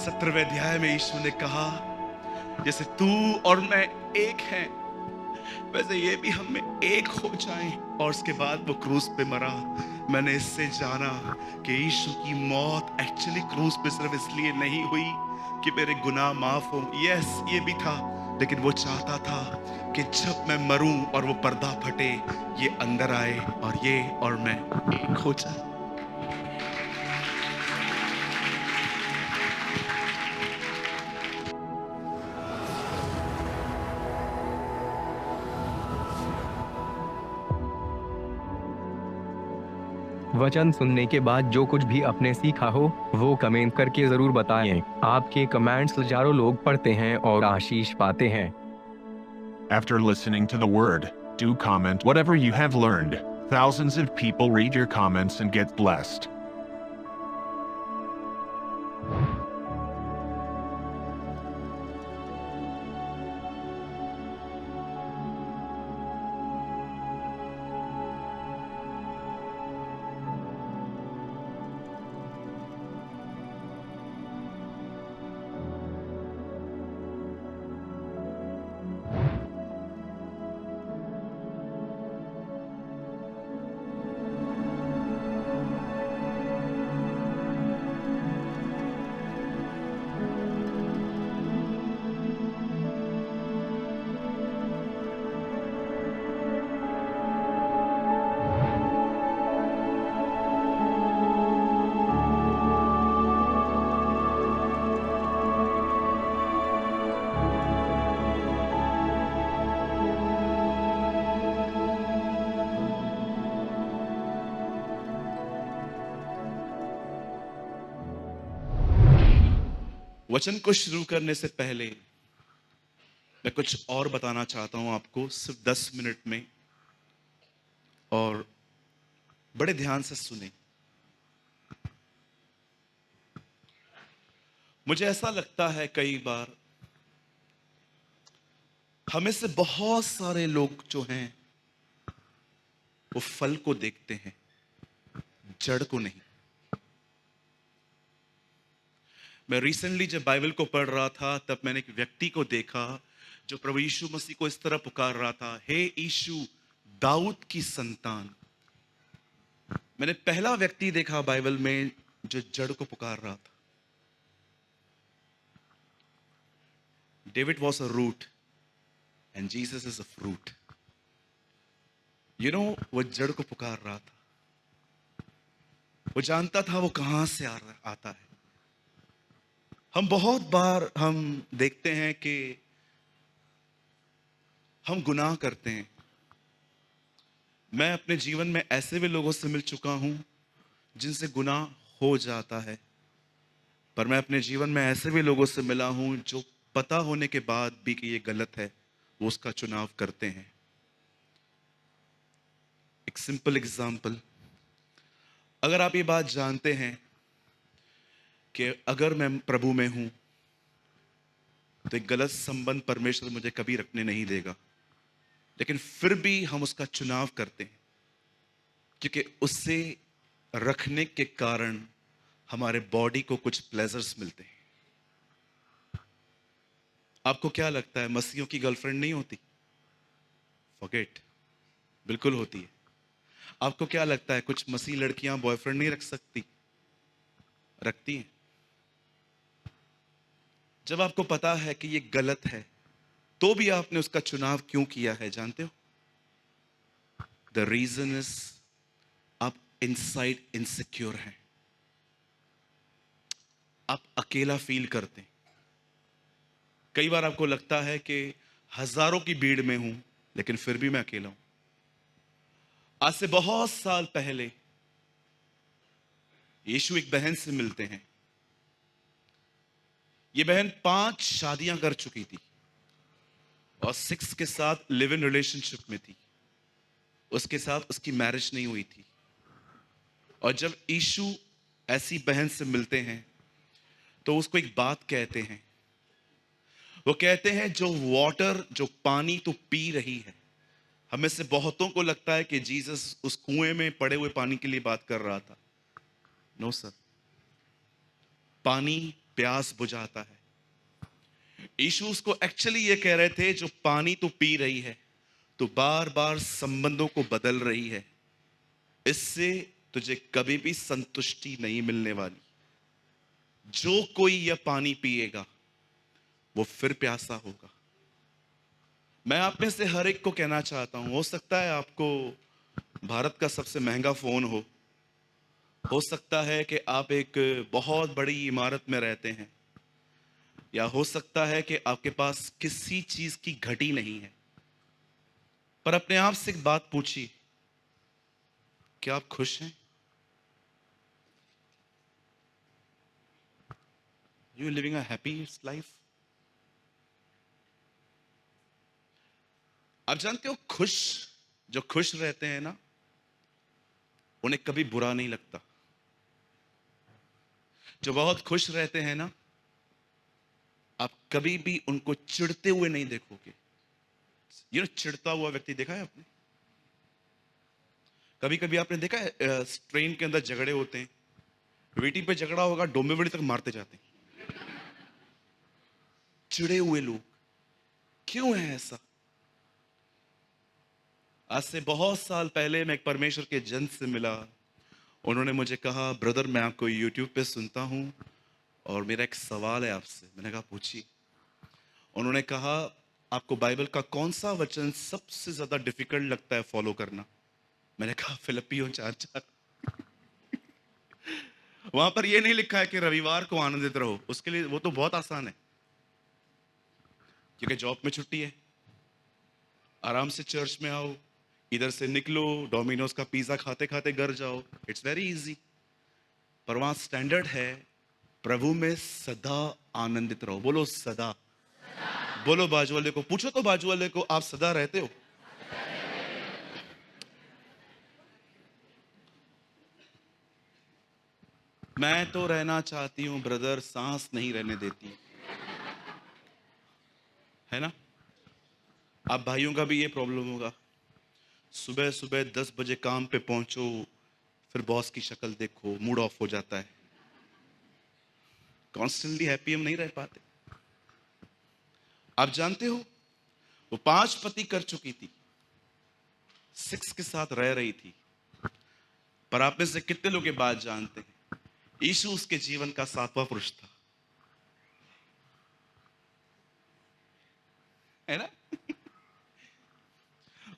17वें अध्याय में यीशु ने कहा, जैसे तू और मैं एक हैं, वैसे ये भी हम में एक हो जाएं। और उसके बाद वो क्रूस पे मरा। मैंने इससे जाना कि यीशु की मौत एक्चुअली क्रूस पे सिर्फ इसलिए नहीं हुई कि मेरे गुनाह माफ हो। यस, ये भी था, लेकिन वो चाहता था कि जब मैं मरूं और वो पर्दा फटे, ये अंदर आए और ये और मैं एक हो जाए। वचन सुनने के बाद जो कुछ भी आपने सीखा हो वो कमेंट करके जरूर बताएं। आपके कमेंट्स हजारों लोग पढ़ते हैं और आशीष पाते हैं। After listening to the word, do comment whatever you have learned. Thousands of people read your comments and get blessed. वचन को शुरू करने से पहले मैं कुछ और बताना चाहता हूं आपको, सिर्फ 10 मिनट में, और बड़े ध्यान से सुने। मुझे ऐसा लगता है कई बार हमें से बहुत सारे लोग जो हैं वो फल को देखते हैं, जड़ को नहीं। मैं रिसेंटली जब बाइबल को पढ़ रहा था तब मैंने एक व्यक्ति को देखा जो प्रभु यीशु मसीह को इस तरह पुकार रहा था, हे यीशु, दाऊद की संतान। मैंने पहला व्यक्ति देखा बाइबल में जो जड़ को पुकार रहा था। David was a root and Jesus is a fruit. वो जड़ को पुकार रहा था। वो जानता था वो कहां से आता है। हम बहुत बार हम देखते हैं कि हम गुनाह करते हैं। मैं अपने जीवन में ऐसे भी लोगों से मिल चुका हूं जिनसे गुनाह हो जाता है, पर मैं अपने जीवन में ऐसे भी लोगों से मिला हूं जो पता होने के बाद भी कि ये गलत है, वो उसका चुनाव करते हैं। एक सिंपल एग्जाम्पल, अगर आप ये बात जानते हैं कि अगर मैं प्रभु में हूं तो एक गलत संबंध परमेश्वर मुझे कभी रखने नहीं देगा, लेकिन फिर भी हम उसका चुनाव करते हैं क्योंकि उससे रखने के कारण हमारे बॉडी को कुछ प्लेजर्स मिलते हैं। आपको क्या लगता है मसीहों की गर्लफ्रेंड नहीं होती? फॉरगेट, बिल्कुल होती है। आपको क्या लगता है कुछ मसीह लड़कियां बॉयफ्रेंड नहीं रख सकती? रखती हैं। जब आपको पता है कि ये गलत है तो भी आपने उसका चुनाव क्यों किया है, जानते हो? द रीजन इज आप इनसाइड इनसिक्योर हैं। आप अकेला फील करते हैं। कई बार आपको लगता है कि हजारों की भीड़ में हूं लेकिन फिर भी मैं अकेला हूं। आज से बहुत साल पहले यीशु एक बहन से मिलते हैं। ये बहन 5 शादियां कर चुकी थी और 6 के साथ लिव इन रिलेशनशिप में थी। उसके साथ उसकी मैरिज नहीं हुई थी। और जब यीशु ऐसी बहन से मिलते हैं तो उसको एक बात कहते हैं। वो कहते हैं जो पानी तू पी रही है। हमें से बहुतों को लगता है कि जीसस उस कुएं में पड़े हुए पानी के लिए बात कर रहा था। नो सर, पानी प्यास बुझाता है। यीशु उसको एक्चुअली ये कह रहे थे, जो पानी तू पी रही है तो बार बार संबंधों को बदल रही है, इससे तुझे कभी भी संतुष्टि नहीं मिलने वाली। जो कोई यह पानी पिएगा वो फिर प्यासा होगा। मैं आप में से हर एक को कहना चाहता हूं, हो सकता है आपको भारत का सबसे महंगा फोन हो सकता है कि आप एक बहुत बड़ी इमारत में रहते हैं, या हो सकता है कि आपके पास किसी चीज की घटी नहीं है, पर अपने आप से एक बात पूछिए, क्या आप खुश हैं? You living a happy life? आप जानते हो, जो खुश रहते हैं ना, उन्हें कभी बुरा नहीं लगता। जो बहुत खुश रहते हैं ना, आप कभी भी उनको चिढ़ते हुए नहीं देखोगे। ये चिढ़ता हुआ व्यक्ति देखा है आपने? कभी कभी आपने देखा है ट्रेन के अंदर झगड़े होते हैं, वेटिंग पे झगड़ा होगा, डोंबिवली तक मारते जाते हैं चिढ़े हुए लोग। क्यों है ऐसा? आज से बहुत साल पहले मैं एक परमेश्वर के जन से मिला। उन्होंने मुझे कहा, ब्रदर मैं आपको यूट्यूब पे सुनता हूं और मेरा एक सवाल है आपसे। मैंने कहा पूछिए। उन्होंने कहा, आपको बाइबल का कौन सा वचन सबसे ज्यादा डिफिकल्ट लगता है फॉलो करना? मैंने कहा फिलिप्पियों 4:4। वहां पर यह नहीं लिखा है कि रविवार को आनंदित रहो, उसके लिए वो तो बहुत आसान है, क्योंकि जॉब में छुट्टी है, आराम से चर्च में आओ, इधर से निकलो, डोमिनोज का पिज्जा खाते खाते घर जाओ, इट्स वेरी इजी। पर वहां स्टैंडर्ड है, प्रभु में सदा आनंदित रहो। बोलो सदा। बोलो बाजू वाले को, पूछो तो बाजू वाले को, आप सदा रहते हो? मैं तो रहना चाहती हूं ब्रदर, सांस नहीं रहने देती, है ना? आप भाइयों का भी ये प्रॉब्लम होगा। सुबह सुबह 10 बजे काम पे पहुंचो, फिर बॉस की शक्ल देखो, मूड ऑफ हो जाता है। कॉन्स्टेंटली हैप्पी हम नहीं रह पाते। आप जानते हो, वो 5 पति कर चुकी थी, 6 के साथ रह रही थी, पर आप में से कितने लोग ये बात जानते हैं, यीशु उसके जीवन का 7वां पुरुष था, है ना?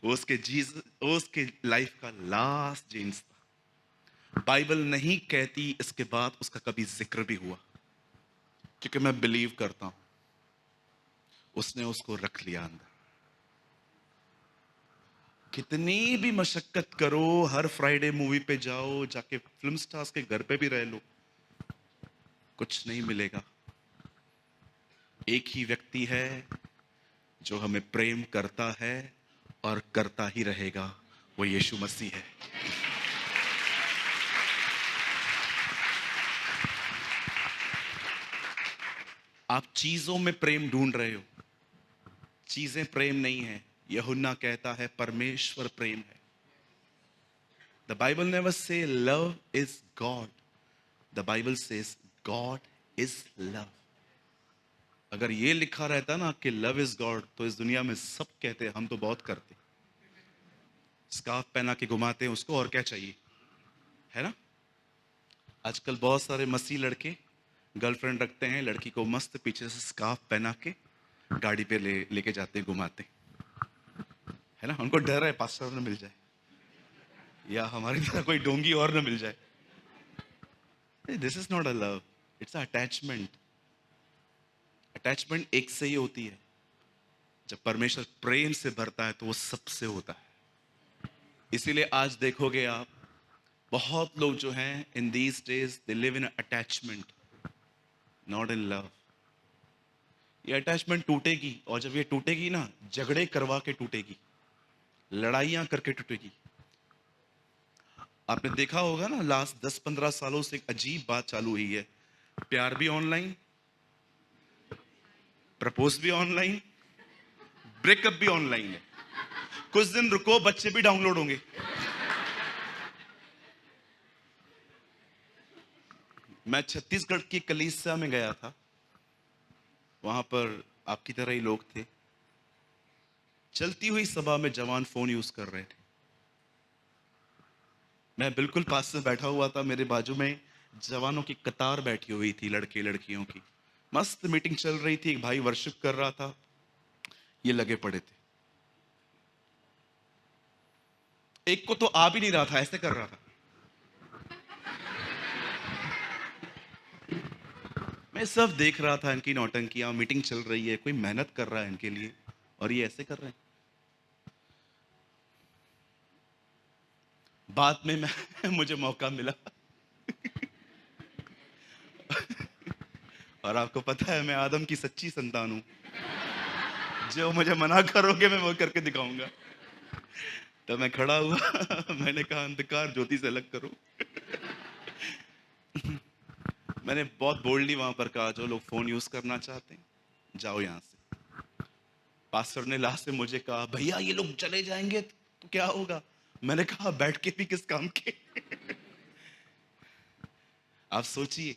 वो उसके लाइफ का लास्ट जेम्स था। बाइबल नहीं कहती इसके बाद उसका कभी जिक्र भी हुआ, क्योंकि मैं बिलीव करता हूं उसने उसको रख लिया अंदर। कितनी भी मशक्कत करो, हर फ्राइडे मूवी पे जाओ, जाके फिल्म स्टार्स के घर पे भी रह लो, कुछ नहीं मिलेगा। एक ही व्यक्ति है जो हमें प्रेम करता है और करता ही रहेगा, वो यीशु मसीह है। आप चीजों में प्रेम ढूंढ रहे हो, चीजें प्रेम नहीं है। यूहन्ना कहता है परमेश्वर प्रेम है। The Bible never say love is God, the Bible says God is love. अगर ये लिखा रहता ना कि लव इज गॉड, तो इस दुनिया में सब कहते, हम तो बहुत करते, स्कार्फ पहना के घुमाते हैं उसको, और क्या चाहिए, है ना? आजकल बहुत सारे मसीह लड़के गर्लफ्रेंड रखते हैं, लड़की को मस्त पीछे से स्कार्फ पहना के गाड़ी पे लेके जाते हैं, घुमाते, है ना? उनको डर है पास्टर न मिल जाए, या हमारी तरह कोई डोंगी और न मिल जाए। This is not a love, it's attachment. Attachment एक से ही होती है। जब परमेश्वर प्रेम से भरता है तो वो सबसे होता है। इसीलिए आज देखोगे आप, बहुत लोग जो हैं in these days they live in attachment, not in love. ये अटैचमेंट टूटेगी, और जब ये टूटेगी ना, झगड़े करवा के टूटेगी, लड़ाइयां करके टूटेगी। आपने देखा होगा ना, लास्ट 10-15 सालों से एक अजीब बात चालू हुई है, प्यार भी ऑनलाइन, प्रपोज भी ऑनलाइन, ब्रेकअप भी ऑनलाइन है। कुछ दिन रुको, बच्चे भी डाउनलोड होंगे। मैं छत्तीसगढ़ की कलीसिया में गया था, वहां पर आपकी तरह ही लोग थे। चलती हुई सभा में जवान फोन यूज कर रहे थे। मैं बिल्कुल पास में बैठा हुआ था, मेरे बाजू में जवानों की कतार बैठी हुई थी, लड़के लड़कियों की। मस्त मीटिंग चल रही थी, एक भाई वर्शिप कर रहा था, ये लगे पड़े थे। एक को तो आ भी नहीं रहा था, ऐसे कर रहा था। मैं सब देख रहा था, इनकी नौटंकियां, मीटिंग चल रही है, कोई मेहनत कर रहा है इनके लिए, और ये ऐसे कर रहे हैं। बाद में मैं मुझे मौका मिला, और आपको पता है मैं आदम की सच्ची संतान हूं। जो मुझे मना करोगे मैं वो करके दिखाऊंगा। तो मैं खड़ा हुआ मैंने कहा अंधकार ज्योति से अलग करो। मैंने बहुत बोल्डली वहां पर कहा, जो लोग फोन यूज करना चाहते हैं जाओ यहां से। पास्टर ने लास्ट में मुझे कहा, भैया ये लोग चले जाएंगे तो क्या होगा? मैंने कहा बैठ के भी किस काम के। आप सोचिए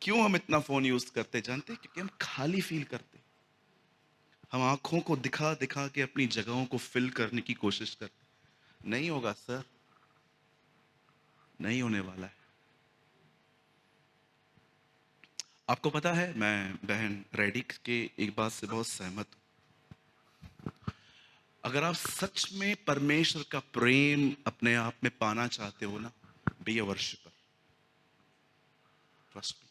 क्यों हम इतना फोन यूज करते, जानते हैं? क्योंकि हम खाली फील करते। हम आंखों को दिखा दिखा के अपनी जगहों को फिल करने की कोशिश करते। नहीं होगा सर, नहीं होने वाला है। आपको पता है मैं बहन रेडी के एक बात से बहुत सहमत हूं। अगर आप सच में परमेश्वर का प्रेम अपने आप में पाना चाहते हो ना, be a worshipper, trust me.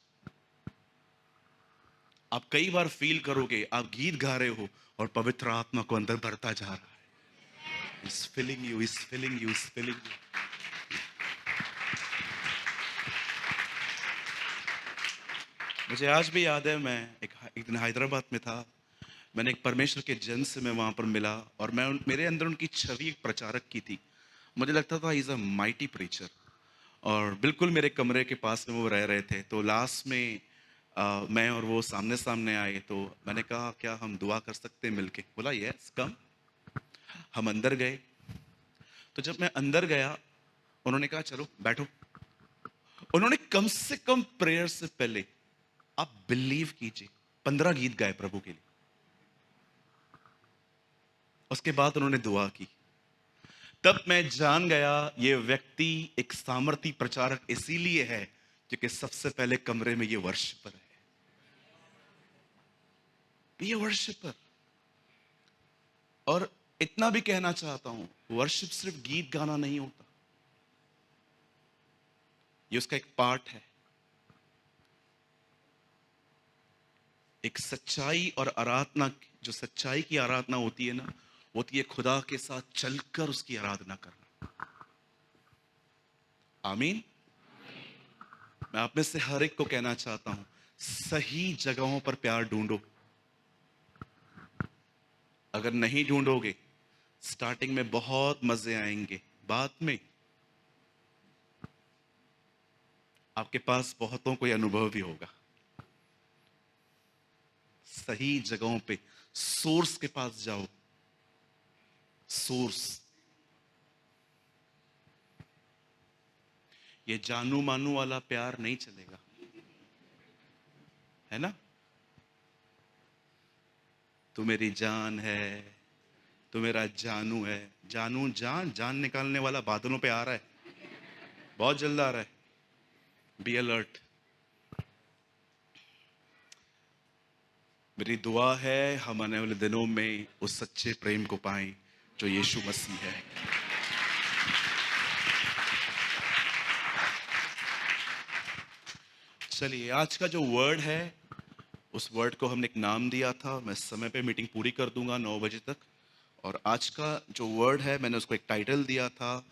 आप कई बार फील करोगे, आप गीत गा रहे हो और पवित्र आत्मा को अंदर भरता जा रहा है। Is filling you, is filling you, is filling you. मुझे आज भी याद है, मैं एक दिन हैदराबाद में था। मैंने एक परमेश्वर के जन से मैं वहां पर मिला, और मेरे अंदर उनकी छवि एक प्रचारक की थी। मुझे लगता था इज अ माइटी प्रीचर, और बिल्कुल मेरे कमरे के पास में वो रह रहे थे। तो लास्ट में मैं और वो सामने सामने आए, तो मैंने कहा क्या हम दुआ कर सकते हैं मिलके? बोला यस कम। हम अंदर गए। तो जब मैं अंदर गया, उन्होंने कहा चलो बैठो। उन्होंने कम से कम प्रेयर से पहले, आप बिलीव कीजिए, 15 गीत गाए प्रभु के लिए। उसके बाद उन्होंने दुआ की। तब मैं जान गया ये व्यक्ति एक सामर्थी प्रचारक इसीलिए है क्योंकि सबसे पहले कमरे में ये वर्शिपर है। ये वर्शिपर। और इतना भी कहना चाहता हूं, वर्शिप सिर्फ गीत गाना नहीं होता, ये उसका एक पार्ट है। एक सच्चाई और आराधना, जो सच्चाई की आराधना होती है ना, होती है खुदा के साथ चलकर उसकी आराधना करना। आमीन। मैं आप में से हर एक को कहना चाहता हूं, सही जगहों पर प्यार ढूंढो। अगर नहीं ढूंढोगे, स्टार्टिंग में बहुत मजे आएंगे, बाद में आपके पास बहुतों को यह अनुभव भी होगा। सही जगहों पे सोर्स के पास जाओ। सोर्स। ये जानू मानू वाला प्यार नहीं चलेगा, है ना? तू मेरी जान है, तू मेरा जानू है। जानू जान, जान निकालने वाला बादलों पे आ रहा है, बहुत जल्द आ रहा है। Be alert. मेरी दुआ है हम आने वाले दिनों में उस सच्चे प्रेम को पाएं जो यीशु मसीह है। चलिए, आज का जो वर्ड है, उस वर्ड को हमने एक नाम दिया था। मैं समय पे मीटिंग पूरी कर दूंगा 9 बजे तक। और आज का जो वर्ड है, मैंने उसको एक टाइटल दिया था,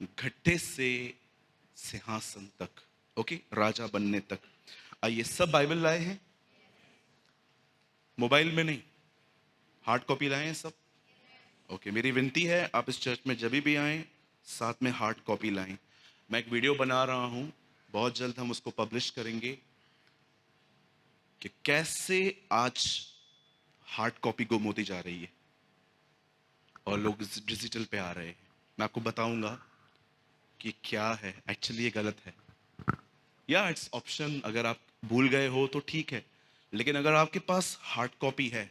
घट्टे से सिंहासन तक। ओके, राजा बनने तक। आइए, सब बाइबल लाए हैं? मोबाइल में नहीं, हार्ड कॉपी लाए हैं सब? ओके, मेरी विनती है आप इस चर्च में जब भी आएं, साथ में हार्ड कॉपी लाएं। मैं एक वीडियो बना रहा हूं, बहुत जल्द हम उसको पब्लिश करेंगे कि कैसे आज हार्ड कॉपी गुम होती जा रही है और लोग डिजिटल पे आ रहे हैं। मैं आपको बताऊंगा कि क्या है एक्चुअली, ये गलत है। या इट्स ऑप्शन, अगर आप भूल गए हो तो ठीक है, लेकिन अगर आपके पास हार्ड कॉपी है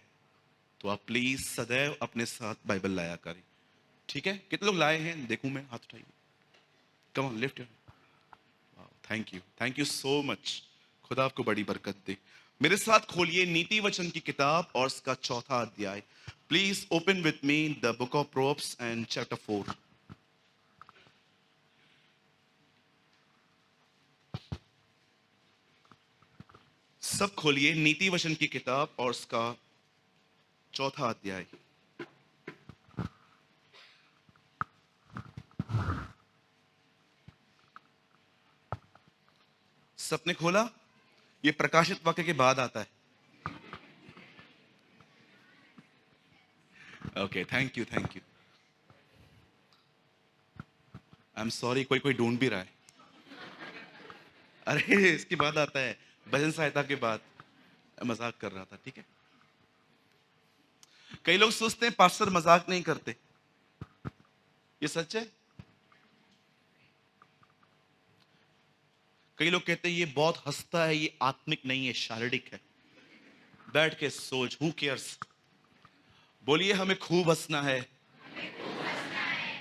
तो आप प्लीज सदैव अपने साथ बाइबल लाया करें। ठीक है, कितने लोग लाए हैं देखूं मैं, हाथ उठाइए। Come on lift your, thank you so much. खुदा आपको बड़ी बरकत दे। मेरे साथ खोलिए नीति वचन की किताब और उसका चौथा अध्याय। Please open with me the book of Proverbs and chapter 4। सब खोलिए नीति वचन की किताब और उसका चौथा अध्याय। सबने खोला? ये प्रकाशित वाक्य के बाद आता है। Okay, thank you thank you. I am sorry, कोई कोई ढूंढ भी रहा है। अरे इसके बाद आता है, भजन सहायता के बाद। मैं मजाक कर रहा था, ठीक है। कई लोग सोचते हैं पास्टर मजाक नहीं करते, ये सच है। कई लोग कहते हैं ये बहुत हंसता है, ये आत्मिक नहीं है, शारीरिक है। बैठ के सोच, हु केयर्स। बोलिए हमें खूब हंसना है।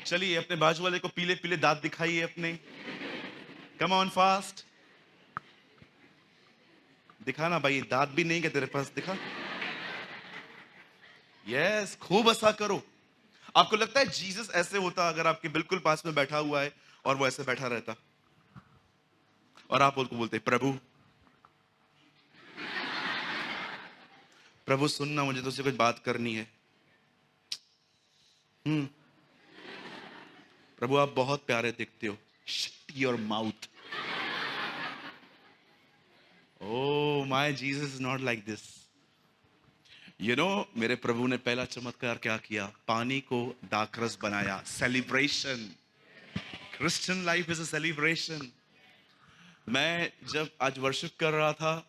चलिए अपने बाजू वाले को पीले पीले दांत दिखाइए अपने। कम ऑन फास्ट, दिखाना भाई, दांत भी नहीं क्या तेरे पास, दिखा। यस, खूब हंसा करो। आपको लगता है जीसस ऐसे होता अगर आपके बिल्कुल पास में बैठा हुआ है और वो ऐसे बैठा रहता और आप उनको बोलते प्रभु प्रभु सुनना, मुझे तुझसे कुछ बात करनी है। प्रभु आप बहुत प्यारे दिखते हो। Shut your mouth. Oh my Jesus is not like this. मेरे प्रभु ने पहला चमत्कार क्या किया? पानी को दाखरस बनाया। Celebration. Christian life is a celebration. मैं जब आज वर्शिप कर रहा था,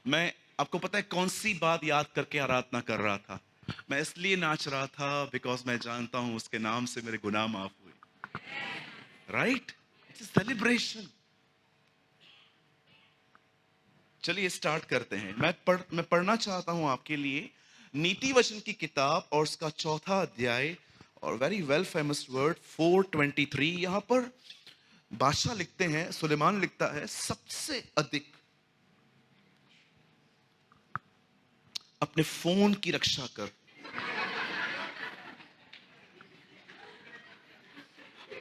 मैं, आपको पता है कौन सी बात याद करके आराधना कर रहा था? मैं इसलिए नाच रहा था बिकॉज मैं जानता हूं उसके नाम से मेरे गुनाह माफ हुए। Right, it's celebration. चलिए स्टार्ट करते हैं। मैं पढ़ना चाहता हूं आपके लिए नीति वचन की किताब और उसका चौथा अध्याय, और वेरी वेल फेमस वर्ड 423। यहां पर बादशाह लिखते हैं, सुलेमान लिखता है, सबसे अधिक अपने फोन की रक्षा कर।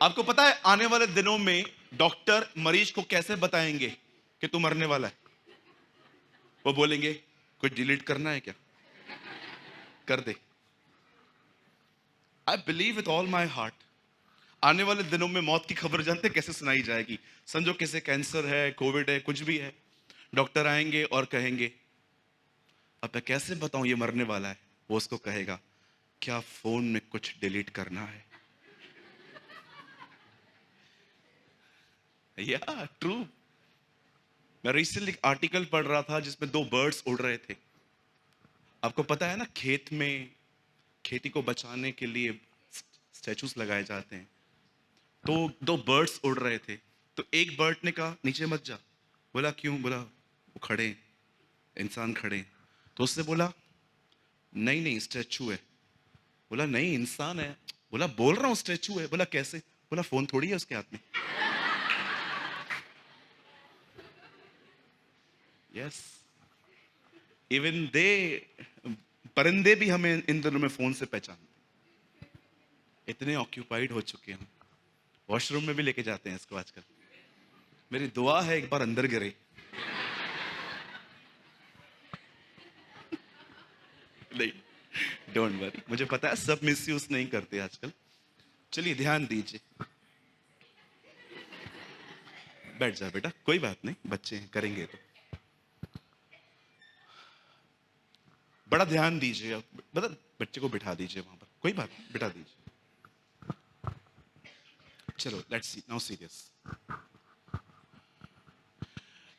आपको पता है आने वाले दिनों में डॉक्टर मरीज को कैसे बताएंगे कि तू मरने वाला है? वो बोलेंगे कुछ डिलीट करना है क्या, कर दे। I believe with all my heart, आने वाले दिनों में मौत की खबर जानते कैसे सुनाई जाएगी? समझो किसे कैंसर है, कोविड है, कुछ भी है, डॉक्टर आएंगे और कहेंगे अब मैं कैसे बताऊं ये मरने वाला है? वो उसको कहेगा क्या फोन में कुछ डिलीट करना है? या ट्रू। मैं रिसेंटली एक आर्टिकल पढ़ रहा था जिसमें दो बर्ड्स उड़ रहे थे। आपको पता है ना, खेत में खेती को बचाने के लिए स्टैचूज लगाए जाते हैं। तो दो बर्ड्स उड़ रहे थे, तो एक बर्ड ने कहा नीचे मत जा। बोला क्यों? बोला वो खड़े हैं, इंसान खड़े हैं। तो उसने बोला नहीं नहीं स्टैचू है। बोला नहीं इंसान है। बोला बोल रहा हूं स्टैचू है। बोला कैसे? बोला फोन थोड़ी है उसके हाथ में। यस, इवन दे, परिंदे भी हमें इन दिनों में फोन से पहचानते। इतने ऑक्यूपाइड हो चुके हैं, वॉशरूम में भी लेके जाते हैं इसको आजकल। मेरी दुआ है एक बार अंदर गिरे। नहीं, डोंट वरी, मुझे पता है सब मिसयूज नहीं करते आजकल। चलिए ध्यान दीजिए। बैठ जा बेटा, कोई बात नहीं, बच्चे हैं करेंगे तो। बड़ा ध्यान दीजिए। बता, बच्चे को बिठा दीजिए वहां पर, कोई बात नहीं, बिठा दीजिए। चलो लेट्स सी नाउ सीरियस।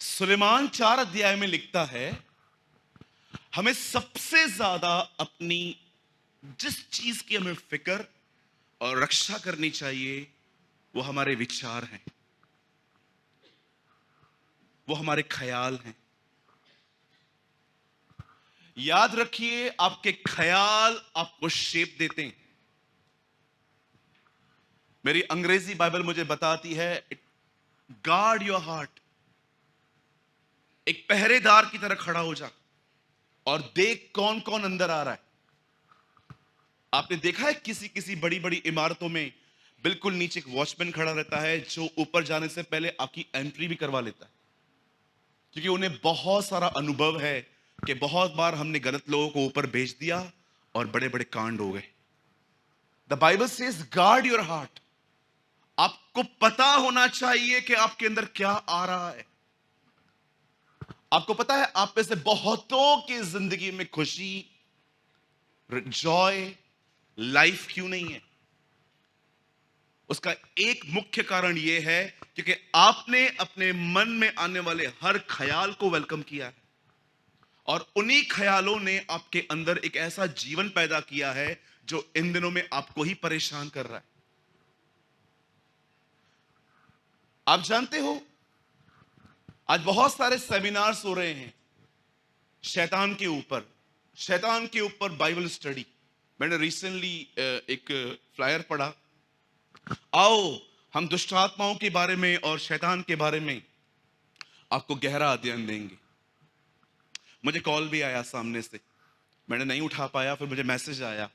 सुलेमान 4 अध्याय में लिखता है हमें सबसे ज्यादा अपनी जिस चीज की हमें फिक्र और रक्षा करनी चाहिए वो हमारे विचार हैं। वो हमारे ख्याल हैं। याद रखिए, आपके ख्याल आपको शेप देते हैं। मेरी अंग्रेजी बाइबल मुझे बताती है, गार्ड योर हार्ट। एक पहरेदार की तरह खड़ा हो जा और देख कौन कौन अंदर आ रहा है। आपने देखा है किसी किसी बड़ी बड़ी इमारतों में बिल्कुल नीचे एक वॉचमैन खड़ा रहता है, जो ऊपर जाने से पहले आपकी एंट्री भी करवा लेता है, क्योंकि उन्हें बहुत सारा अनुभव है कि बहुत बार हमने गलत लोगों को ऊपर भेज दिया और बड़े बड़े कांड हो गए। The Bible says guard your heart. आपको पता होना चाहिए कि आपके अंदर क्या आ रहा है। आपको पता है, आप में से बहुतों की जिंदगी में खुशी, जॉय, लाइफ क्यों नहीं है? उसका एक मुख्य कारण यह है क्योंकि आपने अपने मन में आने वाले हर ख्याल को वेलकम किया है, और उन्हीं ख्यालों ने आपके अंदर एक ऐसा जीवन पैदा किया है जो इन दिनों में आपको ही परेशान कर रहा है। आप जानते हो, आज बहुत सारे सेमिनार्स हो रहे हैं शैतान के ऊपर बाइबल स्टडी। मैंने रिसेंटली एक फ्लायर पढ़ा, आओ हम दुष्ट आत्माओं के बारे में और शैतान के बारे में आपको गहरा अध्ययन देंगे। मुझे कॉल भी आया सामने से, मैंने नहीं उठा पाया, फिर मुझे मैसेज आया,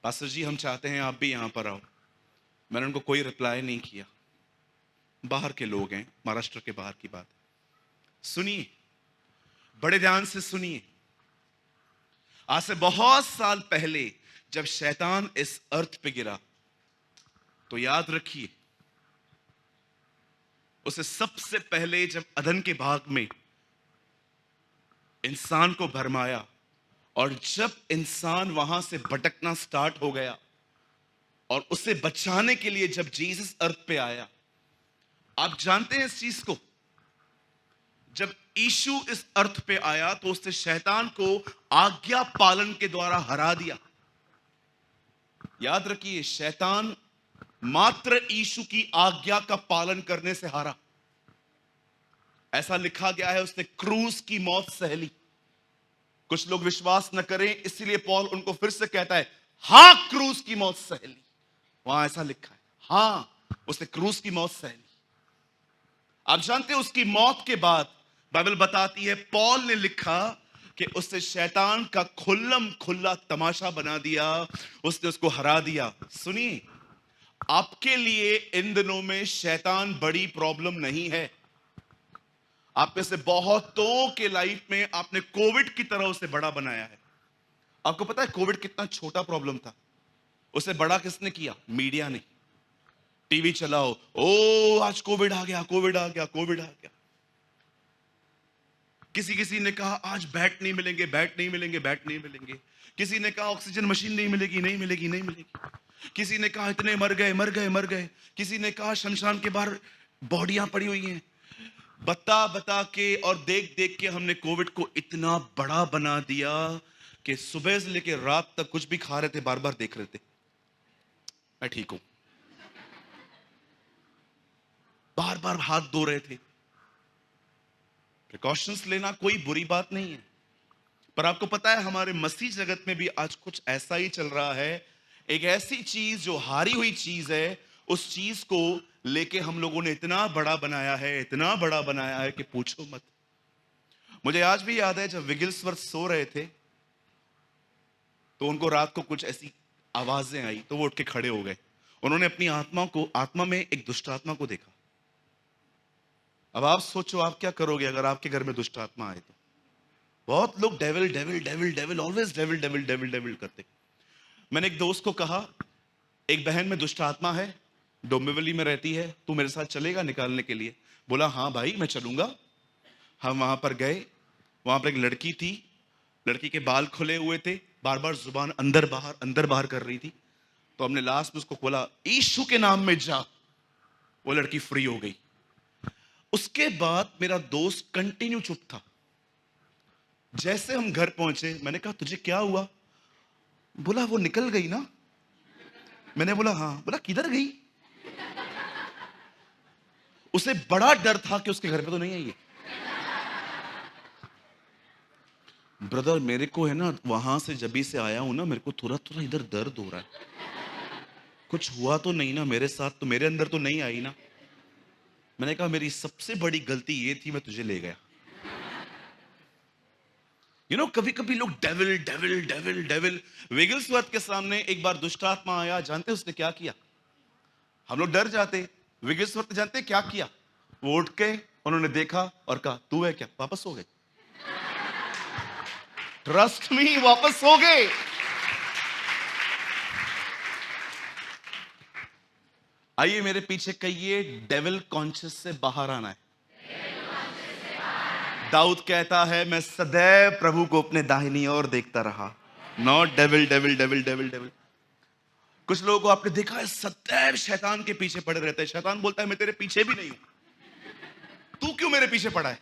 पास्टर जी हम चाहते हैं आप भी यहां पर आओ। मैंने उनको कोई रिप्लाई नहीं किया। बाहर के लोग हैं, महाराष्ट्र के बाहर की बात। सुनिए, बड़े ध्यान से सुनिए। आज से बहुत साल पहले जब शैतान इस अर्थ पे गिरा, तो याद रखिए, उसे सबसे पहले जब अदन के बाग में इंसान को भरमाया, और जब इंसान वहां से भटकना स्टार्ट हो गया, और उसे बचाने के लिए जब जीसस अर्थ पे आया, आप जानते हैं इस चीज को, जब यीशु इस अर्थ पे आया तो उसने शैतान को आज्ञा पालन के द्वारा हरा दिया। याद रखिए, शैतान मात्र यीशु की आज्ञा का पालन करने से हारा। ऐसा लिखा गया है, उसने क्रूस की मौत सह ली। कुछ लोग विश्वास न करें, इसलिए पौल उनको फिर से कहता है, हां क्रूस की मौत सह ली। वहां ऐसा लिखा है, हां उसने क्रूस की मौत सह ली। आप जानते हैं, उसकी मौत के बाद बाइबल बताती है, पौल ने लिखा कि उसने शैतान का खुल्लम खुल्ला तमाशा बना दिया, उसने उसको हरा दिया। सुनिए, आपके लिए इन दिनों में शैतान बड़ी प्रॉब्लम नहीं है। आप में से बहुतों के लाइफ में आपने कोविड की तरह उसे बड़ा बनाया है। आपको पता है कोविड कितना छोटा प्रॉब्लम था, उसे बड़ा किसने किया? मीडिया ने। टीवी चलाओ, ओ आज कोविड आ गया, कोविड आ गया, कोविड आ गया। किसी ने कहा आज बैट नहीं मिलेंगे, बैट नहीं मिलेंगे, बैट नहीं मिलेंगे। किसी ने कहा ऑक्सीजन मशीन नहीं मिलेगी, नहीं मिलेगी, नहीं मिलेगी। किसी ने कहा इतने मर गए, मर गए, मर गए। किसी ने कहा शमशान के बाहर बॉडियां पड़ी हुई हैं। बता बता के और देख देख के हमने कोविड को इतना बड़ा बना दिया कि सुबह से लेकर रात तक कुछ भी खा रहे थे, बार बार देख रहे थे मैं ठीक हूं, बार बार हाथ धो रहे थे। प्रिकॉशंस लेना कोई बुरी बात नहीं है, पर आपको पता है हमारे मसीह जगत में भी आज कुछ ऐसा ही चल रहा है। एक ऐसी चीज जो हारी हुई चीज है, उस चीज को लेके हम लोगों ने इतना बड़ा बनाया है, इतना बड़ा बनाया है कि पूछो मत। मुझे आज भी याद है जब विगिल्सवर्थ सो रहे थे तो उनको रात को कुछ ऐसी आवाजें आई, तो वो उठ के खड़े हो गए। उन्होंने अपनी आत्मा में एक दुष्ट आत्मा को देखा। अब आप सोचो आप क्या करोगे अगर आपके घर में दुष्ट आत्मा आए तो? बहुत लोग devil devil devil devil always devil devil devil devil करते। मैंने एक दोस्त को कहा, एक बहन में दुष्ट आत्मा है, डोंबिवली में रहती है, तू मेरे साथ चलेगा निकालने के लिए? बोला हाँ भाई मैं चलूंगा। हम वहां पर गए, वहां पर एक लड़की थी, लड़की के बाल खुले हुए थे, बार बार जुबान अंदर बाहर कर रही थी। तो हमने लास्ट में उसको बोला यीशु के नाम में जा, वो लड़की फ्री हो गई। उसके बाद मेरा दोस्त कंटिन्यू चुप था। जैसे हम घर पहुंचे मैंने कहा तुझे क्या हुआ? बोला वो निकल गई ना। मैंने बोला हाँ। बोला किधर गई? उसे बड़ा डर था कि उसके घर पे तो नहीं आई है। ब्रदर मेरे को है ना, वहां से जबी से आया हूं ना, मेरे को थोड़ा थोड़ा इधर दर्द हो रहा है। कुछ हुआ तो नहीं ना मेरे साथ, तो मेरे अंदर तो नहीं आई ना। मैंने कहा मेरी सबसे बड़ी गलती ये थी, मैं तुझे ले गया। कभी कभी लोग डेविल डेविल डेविल डेविल। विगिल्सवर्थ के सामने एक बार दुष्ट आत्मा आया, जानते उसने क्या किया? हम लोग डर जाते। विगिल्सवर्थ जानते क्या किया? वो उठ के उन्होंने देखा और कहा तू है क्या? वापस हो गए। ट्रस्ट मी, वापस हो गए। आइए मेरे पीछे कहिए, डेविल कॉन्शियस से बाहर आना है। दाऊद कहता है मैं सदैव प्रभु को अपने दाहिनी ओर देखता रहा। Not devil devil devil devil devil. कुछ लोगों को आपने देखा है सदैव शैतान के पीछे पड़े रहते हैं। शैतान बोलता है मैं तेरे पीछे भी नहीं हूं, तू क्यों मेरे पीछे पड़ा है?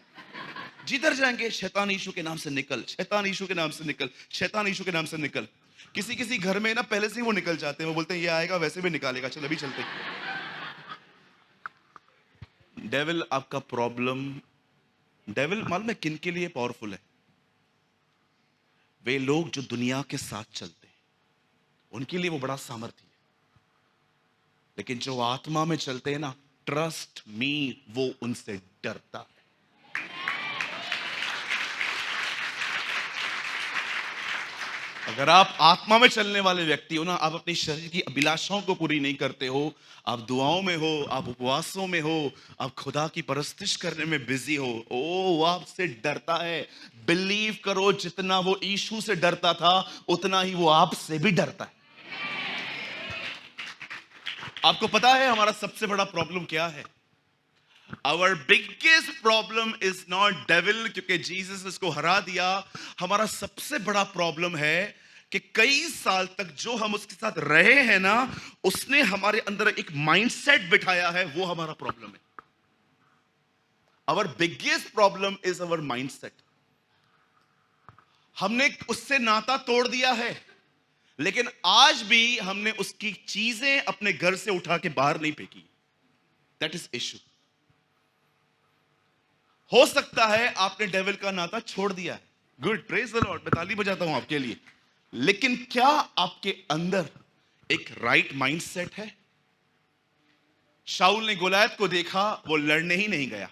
जिधर जाएंगे शैतान यीशु के नाम से निकल, शैतान यीशु के नाम से निकल, शैतान यीशु के नाम से निकल। किसी किसी घर में ना पहले से ही वो निकल जाते हैं, वो बोलते हैं ये आएगा वैसे भी निकालेगा, चल अभी चलते। डेविल आपका प्रॉब्लम, डेविल मालूम है किन के लिए पावरफुल है? वे लोग जो दुनिया के साथ चलते हैं, उनके लिए वो बड़ा सामर्थ्य है। लेकिन जो आत्मा में चलते हैं ना, ट्रस्ट मी, वो उनसे डरता है। अगर आप आत्मा में चलने वाले व्यक्ति हो ना, आप अपनी शरीर की अभिलाषाओं को पूरी नहीं करते हो, आप दुआओं में हो, आप उपवासों में हो, आप खुदा की परस्तिश करने में बिजी हो, वो आपसे डरता है। बिलीव करो, जितना वो यीशु से डरता था उतना ही वो आपसे भी डरता है। आपको पता है हमारा सबसे बड़ा प्रॉब्लम क्या है? Our biggest problem is not devil, क्योंकि जीसस इसको हरा दिया। हमारा सबसे बड़ा प्रॉब्लम है कि कई साल तक जो हम उसके साथ रहे हैं ना, उसने हमारे अंदर एक माइंडसेट बिठाया है, वो हमारा प्रॉब्लम है। Our biggest problem is our mindset। हमने उससे नाता तोड़ दिया है, लेकिन आज भी हमने उसकी चीजें अपने घर से उठा के बाहर नहीं फेंकी। That is issue। हो सकता है आपने डेविल का नाता छोड़ दिया है, गुड, प्रेज द लॉर्ड, मैं ताली बजाता हूं आपके लिए। लेकिन क्या आपके अंदर एक राइट माइंडसेट है? शाऊल ने गोलायत को देखा, वो लड़ने ही नहीं गया।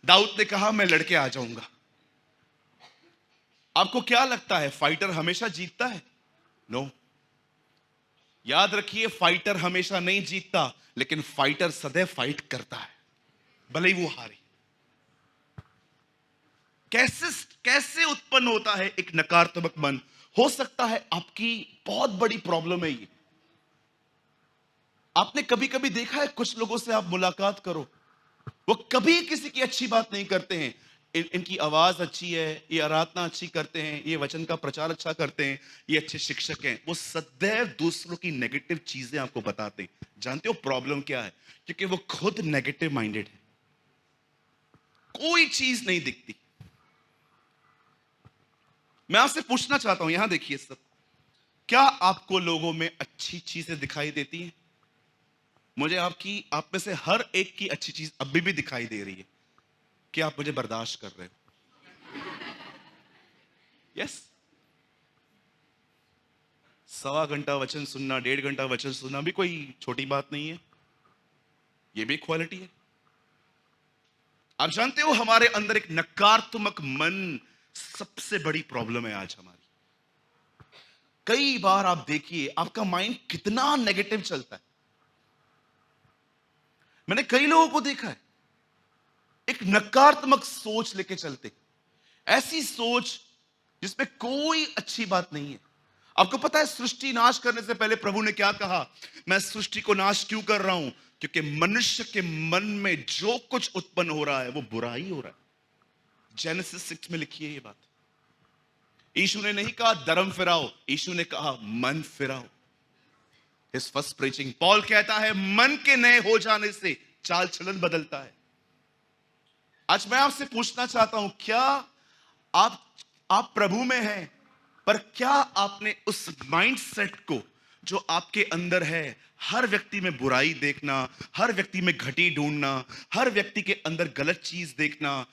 दाऊद ने कहा मैं लड़के आ जाऊंगा। आपको क्या लगता है फाइटर हमेशा जीतता है? नो। याद रखिए, फाइटर हमेशा नहीं जीतता, लेकिन फाइटर सदैव फाइट करता है, भले ही वो हारे। कैसे उत्पन्न होता है एक नकारात्मक मन? हो सकता है आपकी बहुत बड़ी प्रॉब्लम है ये। आपने कभी कभी देखा है कुछ लोगों से आप मुलाकात करो, वो कभी किसी की अच्छी बात नहीं करते हैं। इनकी आवाज अच्छी है, ये आराधना अच्छी करते हैं, ये वचन का प्रचार अच्छा करते हैं, ये अच्छे शिक्षक हैं, वो सदैव दूसरों की नेगेटिव चीजें आपको बताते हैं। जानते हो प्रॉब्लम क्या है? क्योंकि वो खुद नेगेटिव माइंडेड है, कोई चीज नहीं दिखती। मैं आपसे पूछना चाहता हूं, यहां देखिए सब, क्या आपको लोगों में अच्छी चीजें दिखाई देती हैं? मुझे आप में से हर एक की अच्छी चीज अभी भी दिखाई दे रही है कि आप मुझे बर्दाश्त कर रहे हो। यस। 1.25 घंटा वचन सुनना, 1.5 घंटा वचन सुनना भी कोई छोटी बात नहीं है, ये भी क्वालिटी है। आप जानते हो हमारे अंदर एक नकारात्मक मन सबसे बड़ी प्रॉब्लम है आज हमारी। कई बार आप देखिए आपका माइंड कितना नेगेटिव चलता है। मैंने कई लोगों को देखा है एक नकारात्मक सोच लेके चलते, ऐसी सोच जिसमें कोई अच्छी बात नहीं है। आपको पता है सृष्टि नाश करने से पहले प्रभु ने क्या कहा? मैं सृष्टि को नाश क्यों कर रहा हूं? क्योंकि मनुष्य के मन में जो कुछ उत्पन्न हो रहा है वो बुरा ही हो रहा है। जेनेसिस 6 में लिखी है ये बात। यीशु ने नहीं कहा धर्म फिराओ, यीशु ने कहा मन फिराओ। His first preaching, पॉल कहता है मन के नए हो जाने से चाल चलन बदलता है। आज मैं आपसे पूछना चाहता हूं, क्या आप प्रभु में हैं, पर क्या आपने उस माइंडसेट को जो आपके अंदर है, हर व्यक्ति में बुराई देखना, हर व्यक्ति में घटी ढूंढना, हर व्यक्ति के अंदर गलत चीज देखना,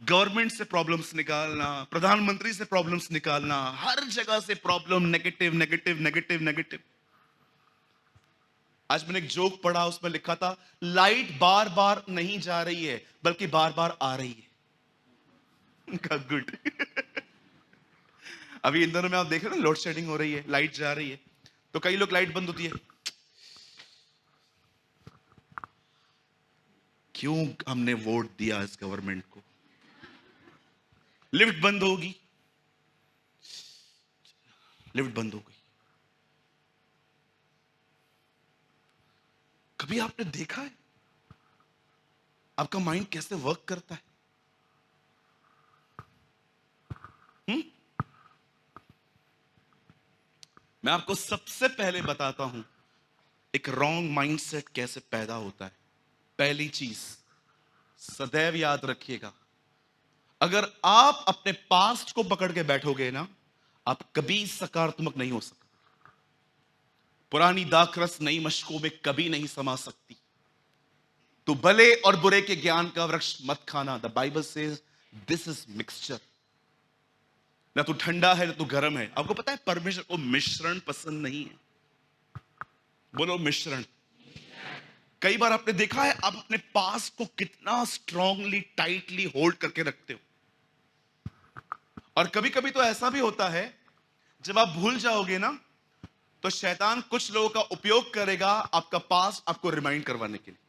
गवर्नमेंट से प्रॉब्लम्स निकालना, प्रधानमंत्री से प्रॉब्लम्स निकालना, हर जगह से problem, negative negative negative negative. आज मैंने एक जोक पढ़ा, उसमें लिखा था लाइट बार बार नहीं जा रही है बल्कि बार बार आ रही है। गुड। अभी इन दिनों में आप देख रहे हो ना, लोड शेडिंग हो रही है, लाइट जा रही है, तो कई लोग लाइट बंद होती है, क्यों हमने वोट दिया इस गवर्नमेंट को, लिफ्ट बंद होगी, लिफ्ट बंद हो गई। कभी आपने देखा है आपका माइंड कैसे वर्क करता है? मैं आपको सबसे पहले बताता हूं एक रॉन्ग माइंडसेट कैसे पैदा होता है। पहली चीज सदैव याद रखिएगा, अगर आप अपने पास्ट को पकड़ के बैठोगे ना, आप कभी सकारात्मक नहीं हो सकते। पुरानी दाखरस नई मशकों में कभी नहीं समा सकती। तो भले और बुरे के ज्ञान का वृक्ष मत खाना। The Bible says this is mixture. ना तो ठंडा है ना तो गर्म है। आपको पता है परमेश्वर को मिश्रण पसंद नहीं है। बोलो मिश्रण। कई बार आपने देखा है आप अपने पास्ट को कितना स्ट्रांगली टाइटली होल्ड करके रखते हो, और कभी कभी तो ऐसा भी होता है जब आप भूल जाओगे ना, तो शैतान कुछ लोगों का उपयोग करेगा आपका पास्ट आपको रिमाइंड करवाने के लिए।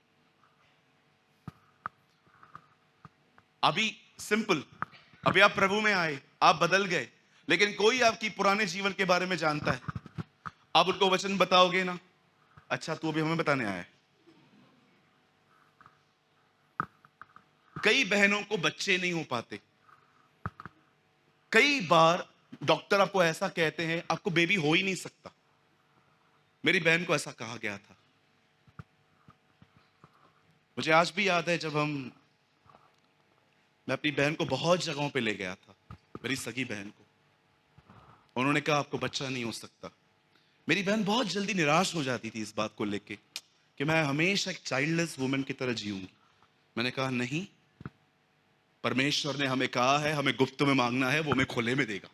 अभी सिंपल, अभी आप प्रभु में आए, आप बदल गए, लेकिन कोई आपकी पुराने जीवन के बारे में जानता है, आप उनको वचन बताओगे ना, अच्छा तू अभी हमें बताने आया है। कई बहनों को बच्चे नहीं हो पाते। कई बार डॉक्टर आपको ऐसा कहते हैं आपको बेबी हो ही नहीं सकता। मेरी बहन को ऐसा कहा गया था। मुझे आज भी याद है जब मैं अपनी बहन को बहुत जगहों पे ले गया था, मेरी सगी बहन को, उन्होंने कहा आपको बच्चा नहीं हो सकता। मेरी बहन बहुत जल्दी निराश हो जाती थी इस बात को लेके कि मैं हमेशा एक चाइल्डलेस वुमन की तरह जीऊंगी। मैंने कहा नहीं, परमेश्वर ने हमें कहा है हमें गुप्त में मांगना है, वो हमें खुले में देगा।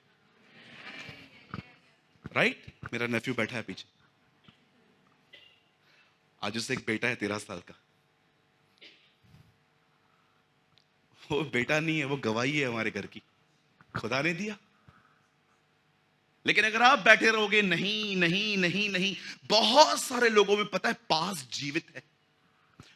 राइट? मेरा नेफ्यू बैठा है पीछे, आज उससे एक बेटा है 13 साल का। वो बेटा नहीं है, वो गवाही है हमारे घर की, खुदा ने दिया। लेकिन अगर आप बैठे रहोगे नहीं नहीं नहीं नहीं, बहुत सारे लोगों में पता है पास्ट जीवित है।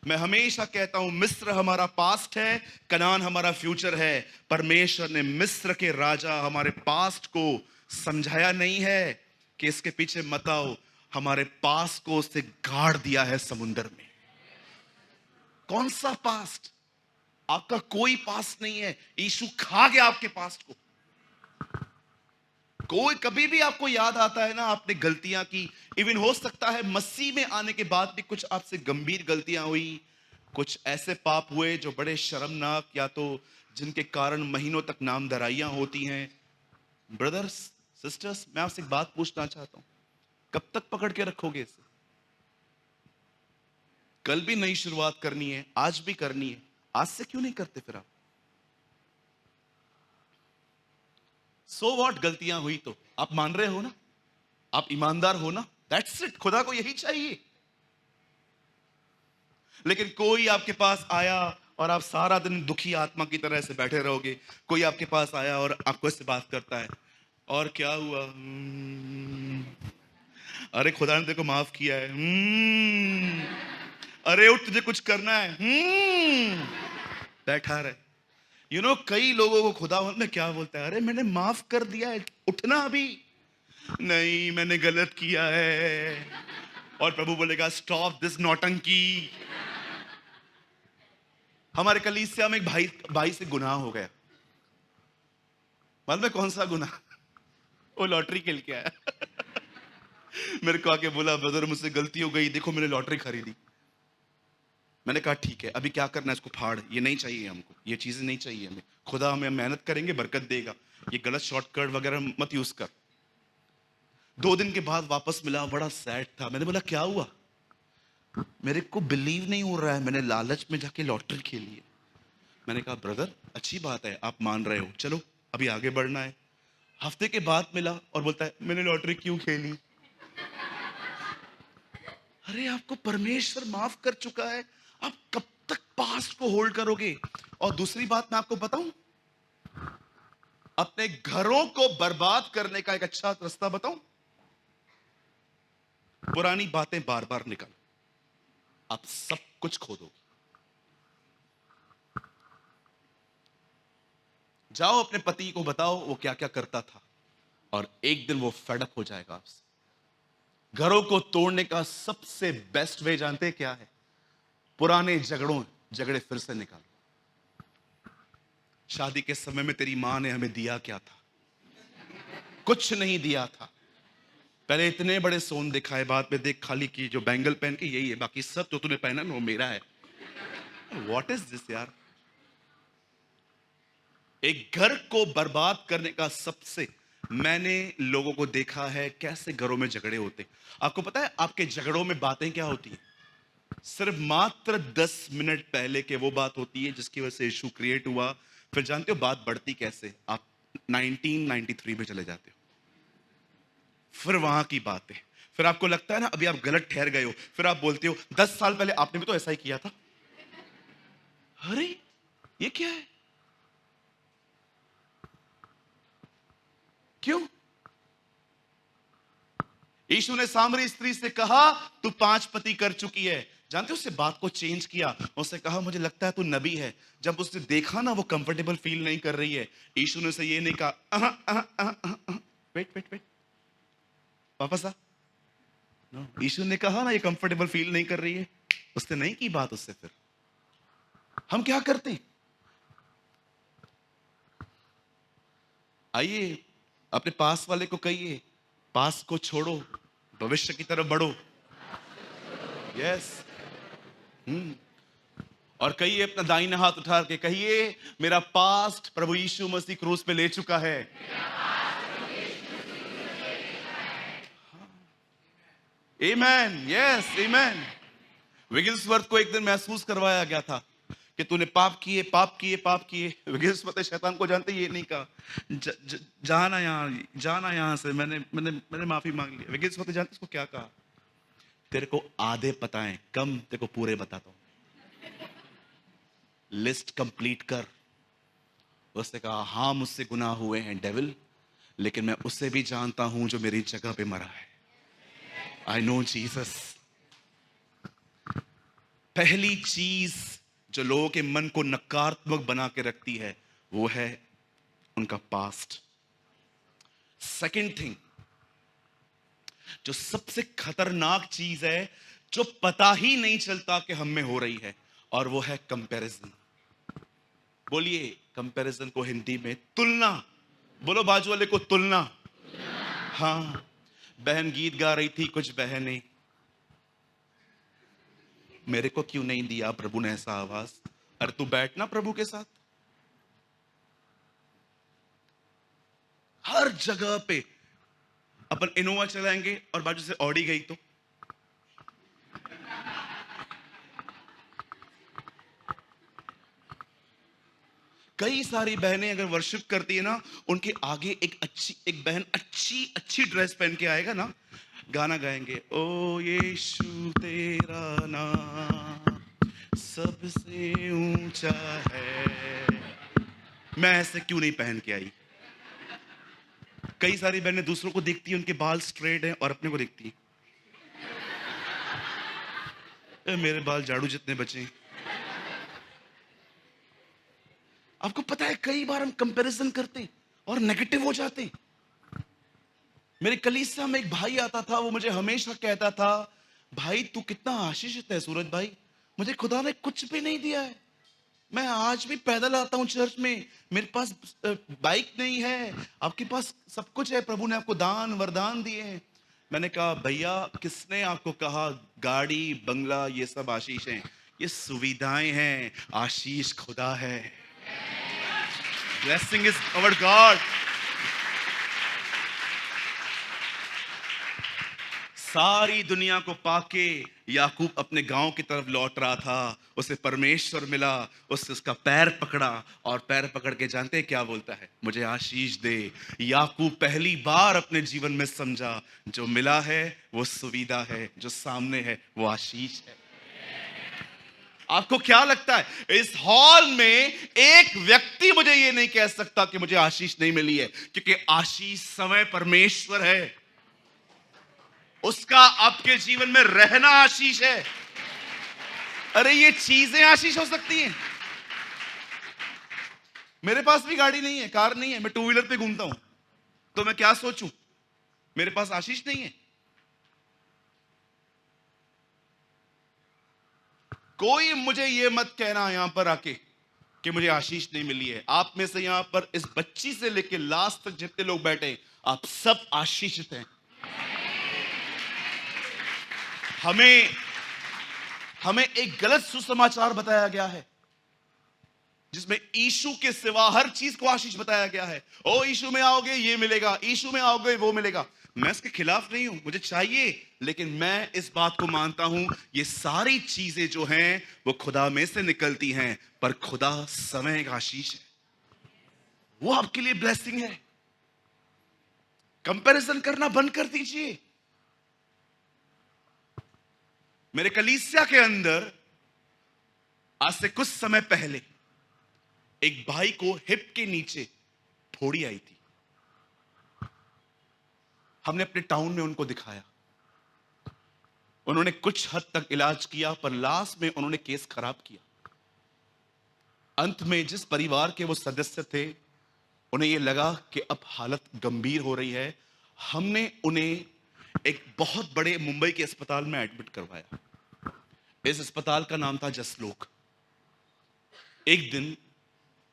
मैं हमेशा कहता हूं मिस्र हमारा पास्ट है, कनान हमारा फ्यूचर है। परमेश्वर ने मिस्र के राजा हमारे पास्ट को समझाया नहीं है कि इसके पीछे मत आओ, हमारे पास्ट को उससे गाड़ दिया है समुंदर में। कौन सा पास्ट? आपका कोई पास्ट नहीं है। यीशु खा गया आपके पास्ट को। कोई कभी भी आपको याद आता है ना आपने गलतियां की, इवन हो सकता है मसीह में आने के बाद भी कुछ आपसे गंभीर गलतियां हुई, कुछ ऐसे पाप हुए जो बड़े शर्मनाक, या तो जिनके कारण महीनों तक नामधराइयां होती हैं। ब्रदर्स सिस्टर्स, मैं आपसे एक बात पूछना चाहता हूं, कब तक पकड़ के रखोगे इसे? कल भी नई शुरुआत करनी है, आज भी करनी है, आज से क्यों नहीं करते फिर आप? सो व्हाट, गलतियां हुई तो आप मान रहे हो ना, आप ईमानदार हो ना, दैट्स इट। खुदा को यही चाहिए। लेकिन कोई आपके पास आया और आप सारा दिन दुखी आत्मा की तरह से बैठे रहोगे। कोई आपके पास आया और आपको इससे बात करता है, और क्या हुआ? अरे खुदा ने तेरे को माफ किया है। अरे उठ, तुझे कुछ करना है। बैठा रहे। यू नो, कई लोगों को खुदा में क्या बोलता है, अरे मैंने माफ कर दिया है, उठना अभी। नहीं, मैंने गलत किया है। और प्रभु बोलेगा स्टॉप दिस नौटंकी। हमारे कलीसिया में एक भाई से गुनाह हो गया। मालूम है कौन सा गुनाह? वो लॉटरी खेल के आया। मेरे को आके बोला ब्रदर मुझसे गलती हो गई, देखो मैंने लॉटरी खरीदी। मैंने कहा ठीक है, अभी क्या करना है, इसको फाड़, ये नहीं चाहिए हमको, ये चीजें नहीं चाहिए हमें। खुदा हमें मेहनत करेंगे बरकत देगा, ये गलत शॉर्टकट वगैरह मत यूज कर। 2 दिन के बाद वापस मिला, बड़ा सैड था। मैंने बोला क्या हुआ? मेरे को बिलीव नहीं हो रहा है, मैंने लालच में जाके लॉटरी खेली है। मैंने कहा ब्रदर अच्छी बात है, आप मान रहे हो, चलो अभी आगे बढ़ना है। हफ्ते के बाद मिला और बोलता है मैंने लॉटरी क्यों खेली। अरे आपको परमेश्वर माफ कर चुका है, आप कब तक पास्ट को होल्ड करोगे? और दूसरी बात मैं आपको बताऊं, अपने घरों को बर्बाद करने का एक अच्छा रास्ता बताऊं, पुरानी बातें बार बार निकालो, आप सब कुछ खो दो। जाओ अपने पति को बताओ वो क्या क्या करता था, और एक दिन वो फेडअप हो जाएगा आपसे। घरों को तोड़ने का सबसे बेस्ट वे जानते हैं क्या है? पुराने झगड़े फिर से निकालो। शादी के समय में तेरी मां ने हमें दिया क्या था? कुछ नहीं दिया था। पहले इतने बड़े सोन दिखाए, बाद में देख खाली की जो बैंगल पहन के यही है, बाकी सब जो तूने पहना ना वो मेरा है। व्हाट इज दिस यार? एक घर को बर्बाद करने का सबसे, मैंने लोगों को देखा है कैसे घरों में झगड़े होते। आपको पता है आपके झगड़ों में बातें क्या होती है? सिर्फ मात्र 10 मिनट पहले के वो बात होती है जिसकी वजह से इशू क्रिएट हुआ। फिर जानते हो बात बढ़ती कैसे? आप 1993 में चले जाते हो, फिर वहां की बातें, फिर आपको लगता है ना अभी आप गलत ठहर गए हो, फिर आप बोलते हो 10 साल पहले आपने भी तो ऐसा ही किया था। अरे ये क्या है? क्यों? यीशु ने सामरी स्त्री से कहा तू 5 पति कर चुकी है। जानते हो उससे बात को चेंज किया, उसने कहा मुझे लगता है तू नबी है। जब उसने देखा ना वो कंफर्टेबल फील नहीं कर रही है, यीशु ने उसे ये नहीं कहा वेट वेट वेट वापस आ। यीशु ने कहा ना ये कंफर्टेबल फील नहीं कर रही है, उसने नहीं की बात उससे। फिर हम क्या करते हैं? आइए अपने पास वाले को कहिए पास को छोड़ो, भविष्य की तरफ बढ़ो। यस। और कहिए अपना दाहिना हाथ उठा के कहिए मेरा पास्ट प्रभु यीशु मसीह क्रूस पे ले चुका है। आमेन। Yes amen. विगिल्सवर्थ को एक दिन महसूस करवाया गया था कि तूने पाप किए पाप किए पाप किए। विगिल्सवर्थ शैतान को जानते ये नहीं कहा जाना यहां से, मैंने माफी मांग ली। विगिल्सवर्थ जानते इसको क्या कहा? तेरे को आधे पता है, कम तेरे को पूरे बताता हूं, लिस्ट कंप्लीट कर। उसने कहा हाँ मुझसे गुनाह हुए हैं डेविल, लेकिन मैं उससे भी जानता हूं जो मेरी जगह पे मरा है। I know Jesus. पहली चीज जो लोगों के मन को नकारात्मक बना के रखती है वो है उनका पास्ट। सेकंड थिंग जो सबसे खतरनाक चीज है जो पता ही नहीं चलता कि हम में हो रही है, और वो है कंपैरिजन। बोलिए कंपैरिजन को हिंदी में तुलना। बोलो बाजू वाले को तुलना। हाँ, बहन गीत गा रही थी, कुछ बहनें, मेरे को क्यों नहीं दिया प्रभु ने ऐसा आवाज। अरे तू बैठना प्रभु के साथ। हर जगह पे अपन इनोवा चलाएंगे और बाजू से ऑडी गई तो कई सारी बहनें अगर वर्शिप करती है ना, उनके आगे एक बहन अच्छी ड्रेस पहन के आएगा ना, गाना गाएंगे ओ यीशु तेरा नाम सबसे ऊंचा है। मैं ऐसे क्यों नहीं पहन के आई? कई सारी बहनें दूसरों को देखती है, उनके बाल स्ट्रेट हैं और अपने को देखती है मेरे बाल झाड़ू जितने बचे। आपको पता है कई बार हम कंपैरिजन करते हैं और नेगेटिव हो जाते हैं। मेरे कलीसिया में एक भाई आता था, वो मुझे हमेशा कहता था भाई तू कितना आशीषित है सूरज भाई, मुझे खुदा ने कुछ भी नहीं दिया है, मैं आज भी पैदल आता हूं चर्च में, मेरे पास बाइक नहीं है, आपके पास सब कुछ है, प्रभु ने आपको दान वरदान दिए हैं। मैंने कहा भैया किसने आपको कहा गाड़ी बंगला ये सब आशीष हैं? ये सुविधाएं हैं, आशीष खुदा है। Blessing is our God. सारी दुनिया को पाके याकूब अपने गांव की तरफ लौट रहा था। उसे परमेश्वर मिला, उससे उसका पैर पकड़ा और पैर पकड़ के जानते हैं क्या बोलता है? मुझे आशीष दे। याकूब पहली बार अपने जीवन में समझा जो मिला है वो सुविधा है, जो सामने है वो आशीष है। आपको क्या लगता है इस हॉल में एक व्यक्ति मुझे ये नहीं कह सकता कि मुझे आशीष नहीं मिली है, क्योंकि आशीष समय परमेश्वर है, उसका आपके जीवन में रहना आशीष है। अरे ये चीजें आशीष हो सकती हैं। मेरे पास भी गाड़ी नहीं है, कार नहीं है, मैं टू व्हीलर पे घूमता हूं, तो मैं क्या सोचूं? मेरे पास आशीष नहीं है। कोई मुझे ये मत कहना यहां पर आके कि मुझे आशीष नहीं मिली है। आप में से यहां पर इस बच्ची से लेकर लास्ट तक जितने लोग बैठे हैं, आप सब आशीषित हैं। हमें एक गलत सुसमाचार बताया गया है जिसमें यीशु के सिवा हर चीज को आशीष बताया गया है। ओ यीशु में आओगे ये मिलेगा, यीशु में आओगे वो मिलेगा। मैं इसके खिलाफ नहीं हूं, मुझे चाहिए, लेकिन मैं इस बात को मानता हूं ये सारी चीजें जो हैं वो खुदा में से निकलती हैं, पर खुदा समय का आशीष है, वो आपके लिए ब्लेसिंग है। कंपैरिजन करना बंद कर दीजिए। मेरे कलीसिया के अंदर आज से कुछ समय पहले एक भाई को हिप के नीचे फोड़ी आई थी। हमने अपने टाउन में उनको दिखाया, उन्होंने कुछ हद तक इलाज किया, पर लास्ट में उन्होंने केस खराब किया। अंत में जिस परिवार के वो सदस्य थे, उन्हें यह लगा कि अब हालत गंभीर हो रही है। हमने उन्हें एक बहुत बड़े मुंबई के अस्पताल में एडमिट करवाया। इस अस्पताल का नाम था जसलोक। एक दिन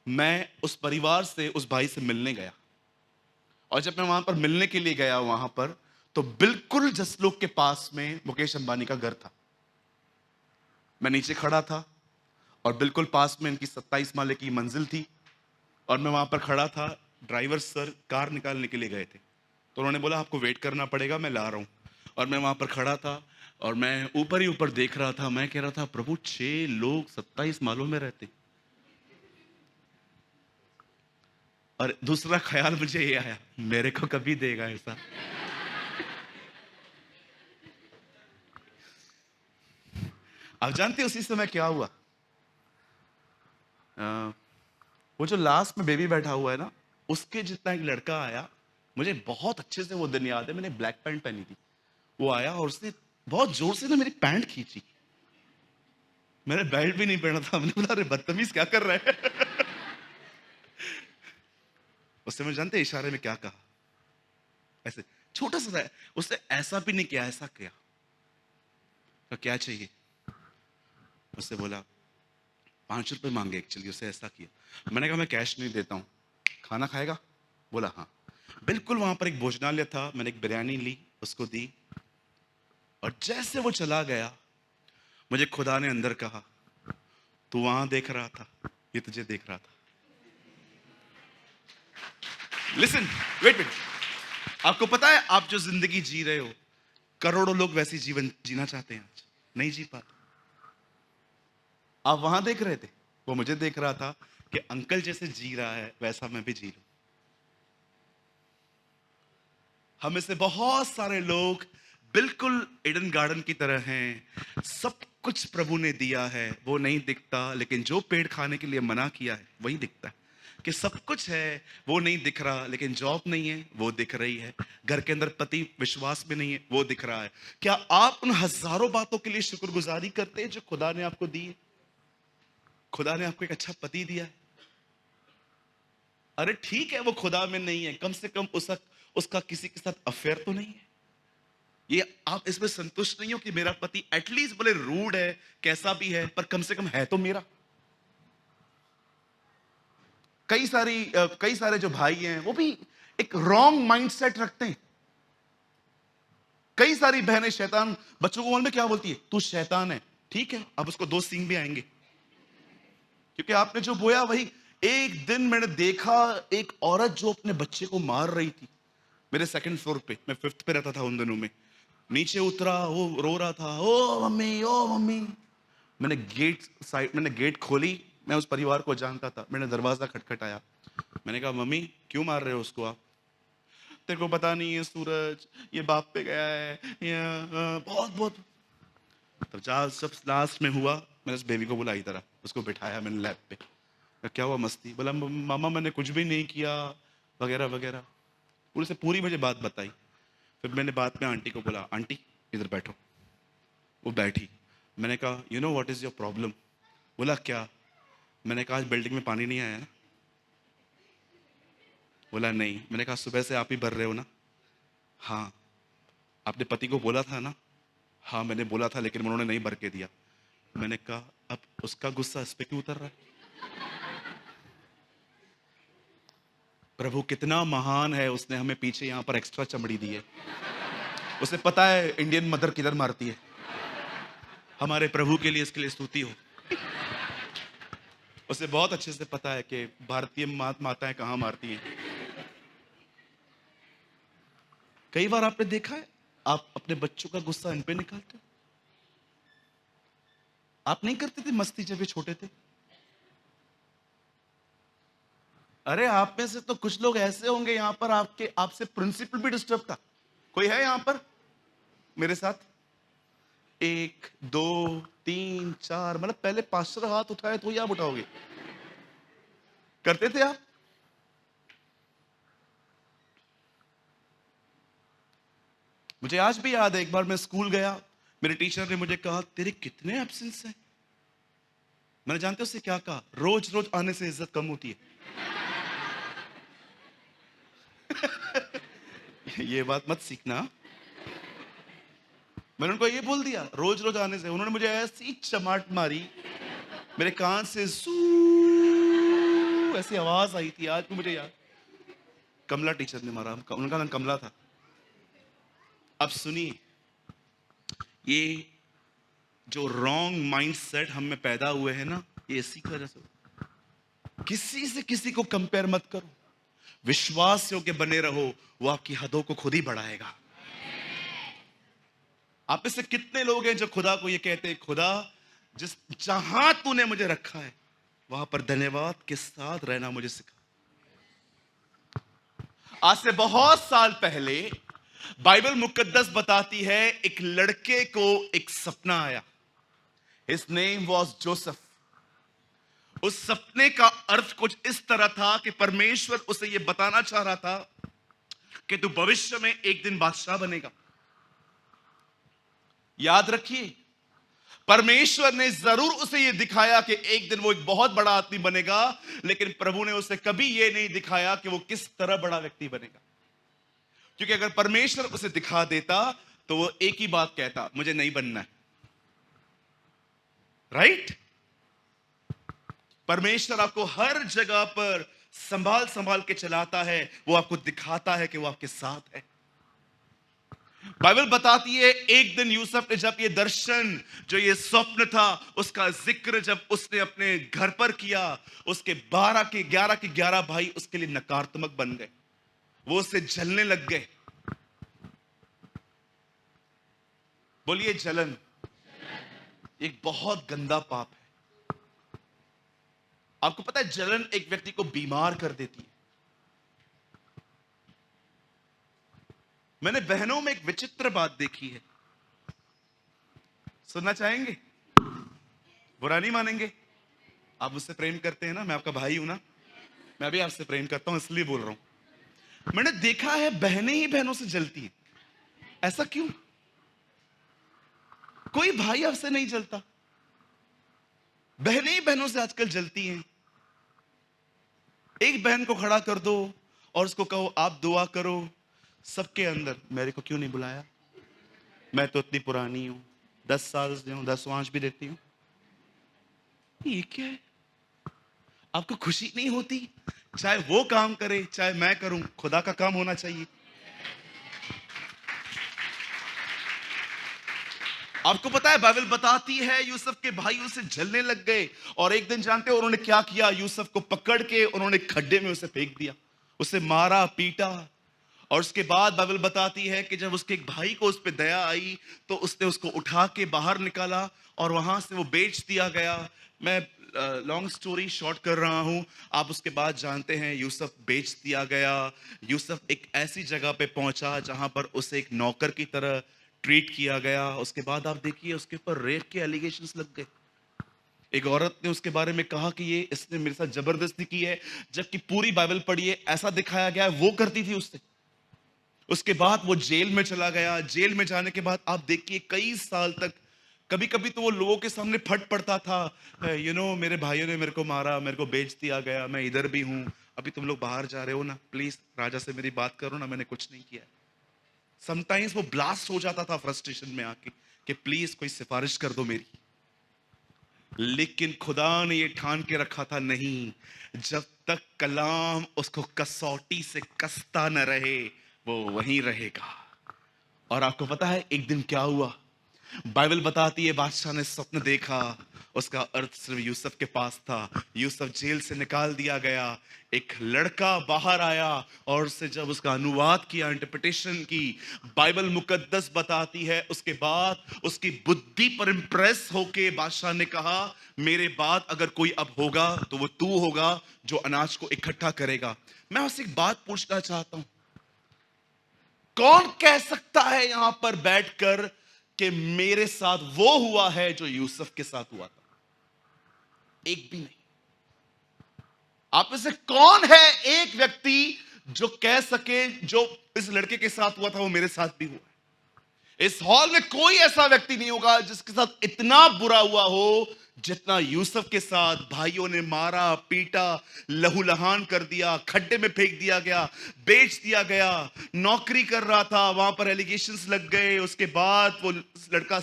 मैं उस परिवार से, उस भाई से मिलने गया, और जब मैं वहां पर मिलने के लिए गया वहां पर, तो बिल्कुल जसलोक के पास में मुकेश अंबानी का घर था। मैं नीचे खड़ा था और बिल्कुल पास में इनकी 27 माले की मंजिल थी, और मैं वहां पर खड़ा था। ड्राइवर सर कार निकालने के लिए गए थे, तो उन्होंने बोला आपको वेट करना पड़ेगा, मैं ला रहा हूं। और मैं वहां पर खड़ा था और मैं ऊपर ही ऊपर देख रहा था। मैं कह रहा था प्रभु 6 लोग 27 मालों में रहते। और दूसरा ख्याल मुझे ये आया, मेरे को कभी देगा ऐसा? आप जानते हैं उसी समय क्या हुआ? वो जो लास्ट में बेबी बैठा हुआ है ना, उसके जितना एक लड़का आया। मुझे बहुत अच्छे से वो दिन याद है, मैंने ब्लैक पैंट पहनी थी। वो आया और उसने बहुत जोर से ना मेरी पैंट खींची। मैंने बेल्ट भी नहीं पहना था। मैंने बोला अरे बदतमीज क्या कर रहा है? उससे मैं जानते इशारे में क्या कहा? ऐसे छोटा सा था, उसने ऐसा भी नहीं किया, ऐसा किया। तो क्या चाहिए? उससे बोला 5 रुपए मांगे एक्चुअली, उससे ऐसा किया। मैंने कहा मैं कैश नहीं देता हूं, खाना खाएगा? बोला हाँ। बिल्कुल वहां पर एक भोजनालय था, मैंने एक बिरयानी ली, उसको दी, और जैसे वो चला गया, मुझे खुदा ने अंदर कहा तू वहां देख रहा था, ये तुझे देख रहा था। Listen, wait. आपको पता है आप जो जिंदगी जी रहे हो, करोड़ों लोग वैसी जीवन जीना चाहते हैं, आज नहीं जी पाते। आप वहां देख रहे थे, वो मुझे देख रहा था कि अंकल जैसे जी रहा है वैसा मैं भी जी लूं। हमें से बहुत सारे लोग बिल्कुल ईडन गार्डन की तरह हैं। सब कुछ प्रभु ने दिया है, वो नहीं दिखता, लेकिन जो पेड़ खाने के लिए मना किया है वही दिखता है। कि सब कुछ है वो नहीं दिख रहा, लेकिन जॉब नहीं है वो दिख रही है। घर के अंदर पति विश्वास में नहीं है वो दिख रहा है। क्या आप उन हजारों बातों के लिए शुक्रगुजारी करते हैं जो खुदा ने आपको दी है? खुदा ने आपको एक अच्छा पति दिया है। अरे ठीक है वो खुदा में नहीं है, कम से कम उसका किसी के साथ अफेयर तो नहीं है। ये आप इसमें संतुष्ट नहीं हो कि मेरा पति एटलीस्ट भले रूड है, कैसा भी है, पर कम से कम है तो मेरा। कई सारे जो भाई हैं वो भी एक रॉन्ग माइंडसेट रखते हैं। कई सारी बहनें शैतान बच्चों को मन में क्या बोलती है, तू शैतान है। ठीक है, अब उसको 2 सींग भी आएंगे, क्योंकि आपने जो बोया वही। एक दिन मैंने देखा एक औरत जो अपने बच्चे को मार रही थी, मेरे 2nd फ्लोर पे, मैं 5th पे रहता था उन दिनों में। नीचे उतरा, वो रो रहा था, ओ मम्मी ओ मम्मी। मैंने गेट खोली। मैं उस परिवार को जानता था। मैंने दरवाजा खटखटाया। मैंने कहा मम्मी क्यों मार रहे हो उसको आप? तेरे को पता नहीं है सूरज, ये बाप पे गया है, बहुत बहुत। तब जब लास्ट में हुआ, मैंने उस बेबी को बुलाई तरह, उसको बिठाया मैंने लैब पे। क्या हुआ मस्ती? बोला मामा मैंने कुछ भी नहीं किया, वगैरह वगैरह। पूरी से पूरी मुझे बात बताई। फिर मैंने बाद में आंटी को बोला, आंटी इधर बैठो। वो बैठी। मैंने कहा you know what is your problem? बोला क्या? मैंने कहा आज बिल्डिंग में पानी नहीं आया ना? बोला नहीं। मैंने कहा सुबह से आप ही भर रहे हो ना? हाँ। आपने पति को बोला था ना? हाँ मैंने बोला था, लेकिन उन्होंने नहीं भर के दिया। मैंने कहा अब उसका गुस्सा इस पे क्यों उतर रहा है? प्रभु कितना महान है, उसने हमें पीछे यहां पर एक्स्ट्रा चमड़ी दी है। उसे पता है इंडियन मदर किधर मारती है। हमारे प्रभु के लिए इसके लिए स्तुति हो। उसे बहुत अच्छे से पता है कि भारतीय माताएं कहां मारती हैं। कई बार आपने देखा है, आप अपने बच्चों का गुस्सा इन पे निकालते हो। आप नहीं करते थे मस्ती जब ये छोटे थे? अरे आप में से तो कुछ लोग ऐसे होंगे यहां पर, आपके आपसे प्रिंसिपल भी डिस्टर्ब था। कोई है यहां पर मेरे साथ? 1 2 3 4, मतलब पहले पास्टर हाथ उठाए तो ही आप उठाओगे। करते थे आप? मुझे आज भी याद है, एक बार मैं स्कूल गया, मेरे टीचर ने मुझे कहा तेरे कितने एब्सेंस हैं। मैंने जानते हो उससे क्या कहा? रोज रोज आने से इज्जत कम होती है। ये बात मत सीखना। मैंने उनको ये बोल दिया रोज रोज आने से। उन्होंने मुझे ऐसी चमाट मारी, मेरे कान से ऐसी आवाज आई थी, आज भी मुझे याद। कमला टीचर ने मारा, उनका नाम कमला था। अब सुनिए, ये जो रॉन्ग माइंडसेट हम में पैदा हुए हैं ना, ये इसी की वजह से। किसी से किसी को कंपेयर मत करो, विश्वास योग्य बने रहो, वो आपकी हदों को खुद ही बढ़ाएगा। आप में से कितने लोग हैं जो खुदा को ये कहते हैं, खुदा जिस जहां तूने मुझे रखा है वहां पर धन्यवाद के साथ रहना मुझे सिखा। आज से बहुत साल पहले बाइबल मुकद्दस बताती है, एक लड़के को एक सपना आया। His name was Joseph. उस सपने का अर्थ कुछ इस तरह था कि परमेश्वर उसे यह बताना चाह रहा था कि तू भविष्य में एक दिन बादशाह बनेगा। याद रखिए, परमेश्वर ने जरूर उसे यह दिखाया कि एक दिन वो एक बहुत बड़ा आदमी बनेगा, लेकिन प्रभु ने उसे कभी यह नहीं दिखाया कि वो किस तरह बड़ा व्यक्ति बनेगा। क्योंकि अगर परमेश्वर उसे दिखा देता तो वो एक ही बात कहता, मुझे नहीं बनना है। राइट? परमेश्वर आपको हर जगह पर संभाल संभाल के चलाता है, वो आपको दिखाता है कि वो आपके साथ है। बाइबल बताती है, एक दिन यूसुफ ने जब ये दर्शन, जो ये स्वप्न था, उसका जिक्र जब उसने अपने घर पर किया, उसके 12 के 11 भाई उसके लिए नकारात्मक बन गए, वो उससे जलने लग गए। बोलिए जलन एक बहुत गंदा पाप है। आपको पता है जलन एक व्यक्ति को बीमार कर देती है। मैंने बहनों में एक विचित्र बात देखी है, सुनना चाहेंगे? बुरा नहीं मानेंगे? आप मुझसे प्रेम करते हैं ना, मैं आपका भाई हूं ना, मैं भी आपसे प्रेम करता हूं, इसलिए बोल रहा हूं। मैंने देखा है बहनें ही बहनों से जलती हैं। ऐसा क्यों? कोई भाई आपसे नहीं जलता, बहनें ही बहनों से आजकल जलती हैं। एक बहन को खड़ा कर दो और उसको कहो आप दुआ करो, सबके अंदर मेरे को क्यों नहीं बुलाया, मैं तो इतनी पुरानी हूं, 10 साल से हूं, 10 आंच भी देती हूं। ये क्या है? आपको खुशी नहीं होती? चाहे वो काम करे चाहे मैं करूं, खुदा का काम होना चाहिए। आपको पता है बाइबल बताती है यूसुफ के भाई उसे जलने लग गए, और एक दिन जानते हो उन्होंने क्या किया? यूसुफ को पकड़ के उन्होंने खड्डे में उसे फेंक दिया, उसे मारा पीटा। और उसके बाद बाइबल बताती है कि जब उसके एक भाई को उस पर दया आई तो उसने उसको उठा के बाहर निकाला और वहां से वो बेच दिया गया। मैं लॉन्ग स्टोरी शॉर्ट कर रहा हूं। आप उसके बाद जानते हैं यूसुफ बेच दिया गया। यूसुफ एक ऐसी जगह पे पहुंचा जहां पर उसे एक नौकर की तरह ट्रीट किया गया। उसके बाद आप देखिए उसके ऊपर रेप के एलिगेशंस लग गए। एक औरत ने उसके बारे में कहा कि ये इसने मेरे साथ जबरदस्ती की है, जबकि पूरी बाइबल पढ़िए ऐसा दिखाया गया है वो करती थी उससे। उसके बाद वो जेल में चला गया। जेल में जाने के बाद आप देखिए कई साल तक कभी कभी तो वो लोगों के सामने फट पड़ता था, मेरे भाइयों ने मेरे को मारा, मेरे को बेच दिया गया, मैं इधर भी हूं, अभी तुम लोग बाहर जा रहे हो ना, प्लीज राजा से मेरी बात करो ना, मैंने कुछ नहीं किया। समटाइम्स वो ब्लास्ट हो जाता था फ्रस्ट्रेशन में आके कि प्लीज कोई सिफारिश कर दो मेरी। लेकिन खुदा ने ये ठान के रखा था, नहीं, जब तक कलाम उसको कसौटी से कसता न रहे वो वहीं रहेगा। और आपको पता है एक दिन क्या हुआ? बाइबल बताती है बादशाह ने स्वप्न देखा, उसका अर्थ सिर्फ यूसुफ के पास था। यूसुफ जेल से निकाल दिया गया, एक लड़का बाहर आया और उससे जब उसका अनुवाद किया, इंटरप्रिटेशन की, बाइबल मुकद्दस बताती है उसके बाद उसकी बुद्धि पर इंप्रेस होके बादशाह ने कहा मेरे बाद अगर कोई अब होगा तो वो तू होगा जो अनाज को इकट्ठा करेगा। मैं उससे एक बात पूछना चाहता हूं, कौन कह सकता है यहां पर बैठकर कि मेरे साथ वो हुआ है जो यूसुफ के साथ हुआ था? एक भी नहीं। आप में से कौन है एक व्यक्ति जो कह सके जो इस लड़के के साथ हुआ था वो मेरे साथ भी हुआ है? इस हॉल में कोई ऐसा व्यक्ति नहीं होगा जिसके साथ इतना बुरा हुआ हो जितना यूसुफ के साथ। भाइयों ने मारा, पीटा, लहूलुहान कर दिया, खड्डे में फेंक दिया गया, बेच दिया गया। नौकरी कर रहा था, वहां पर एलिगेशंस लग गए, उसके बाद वो लड़का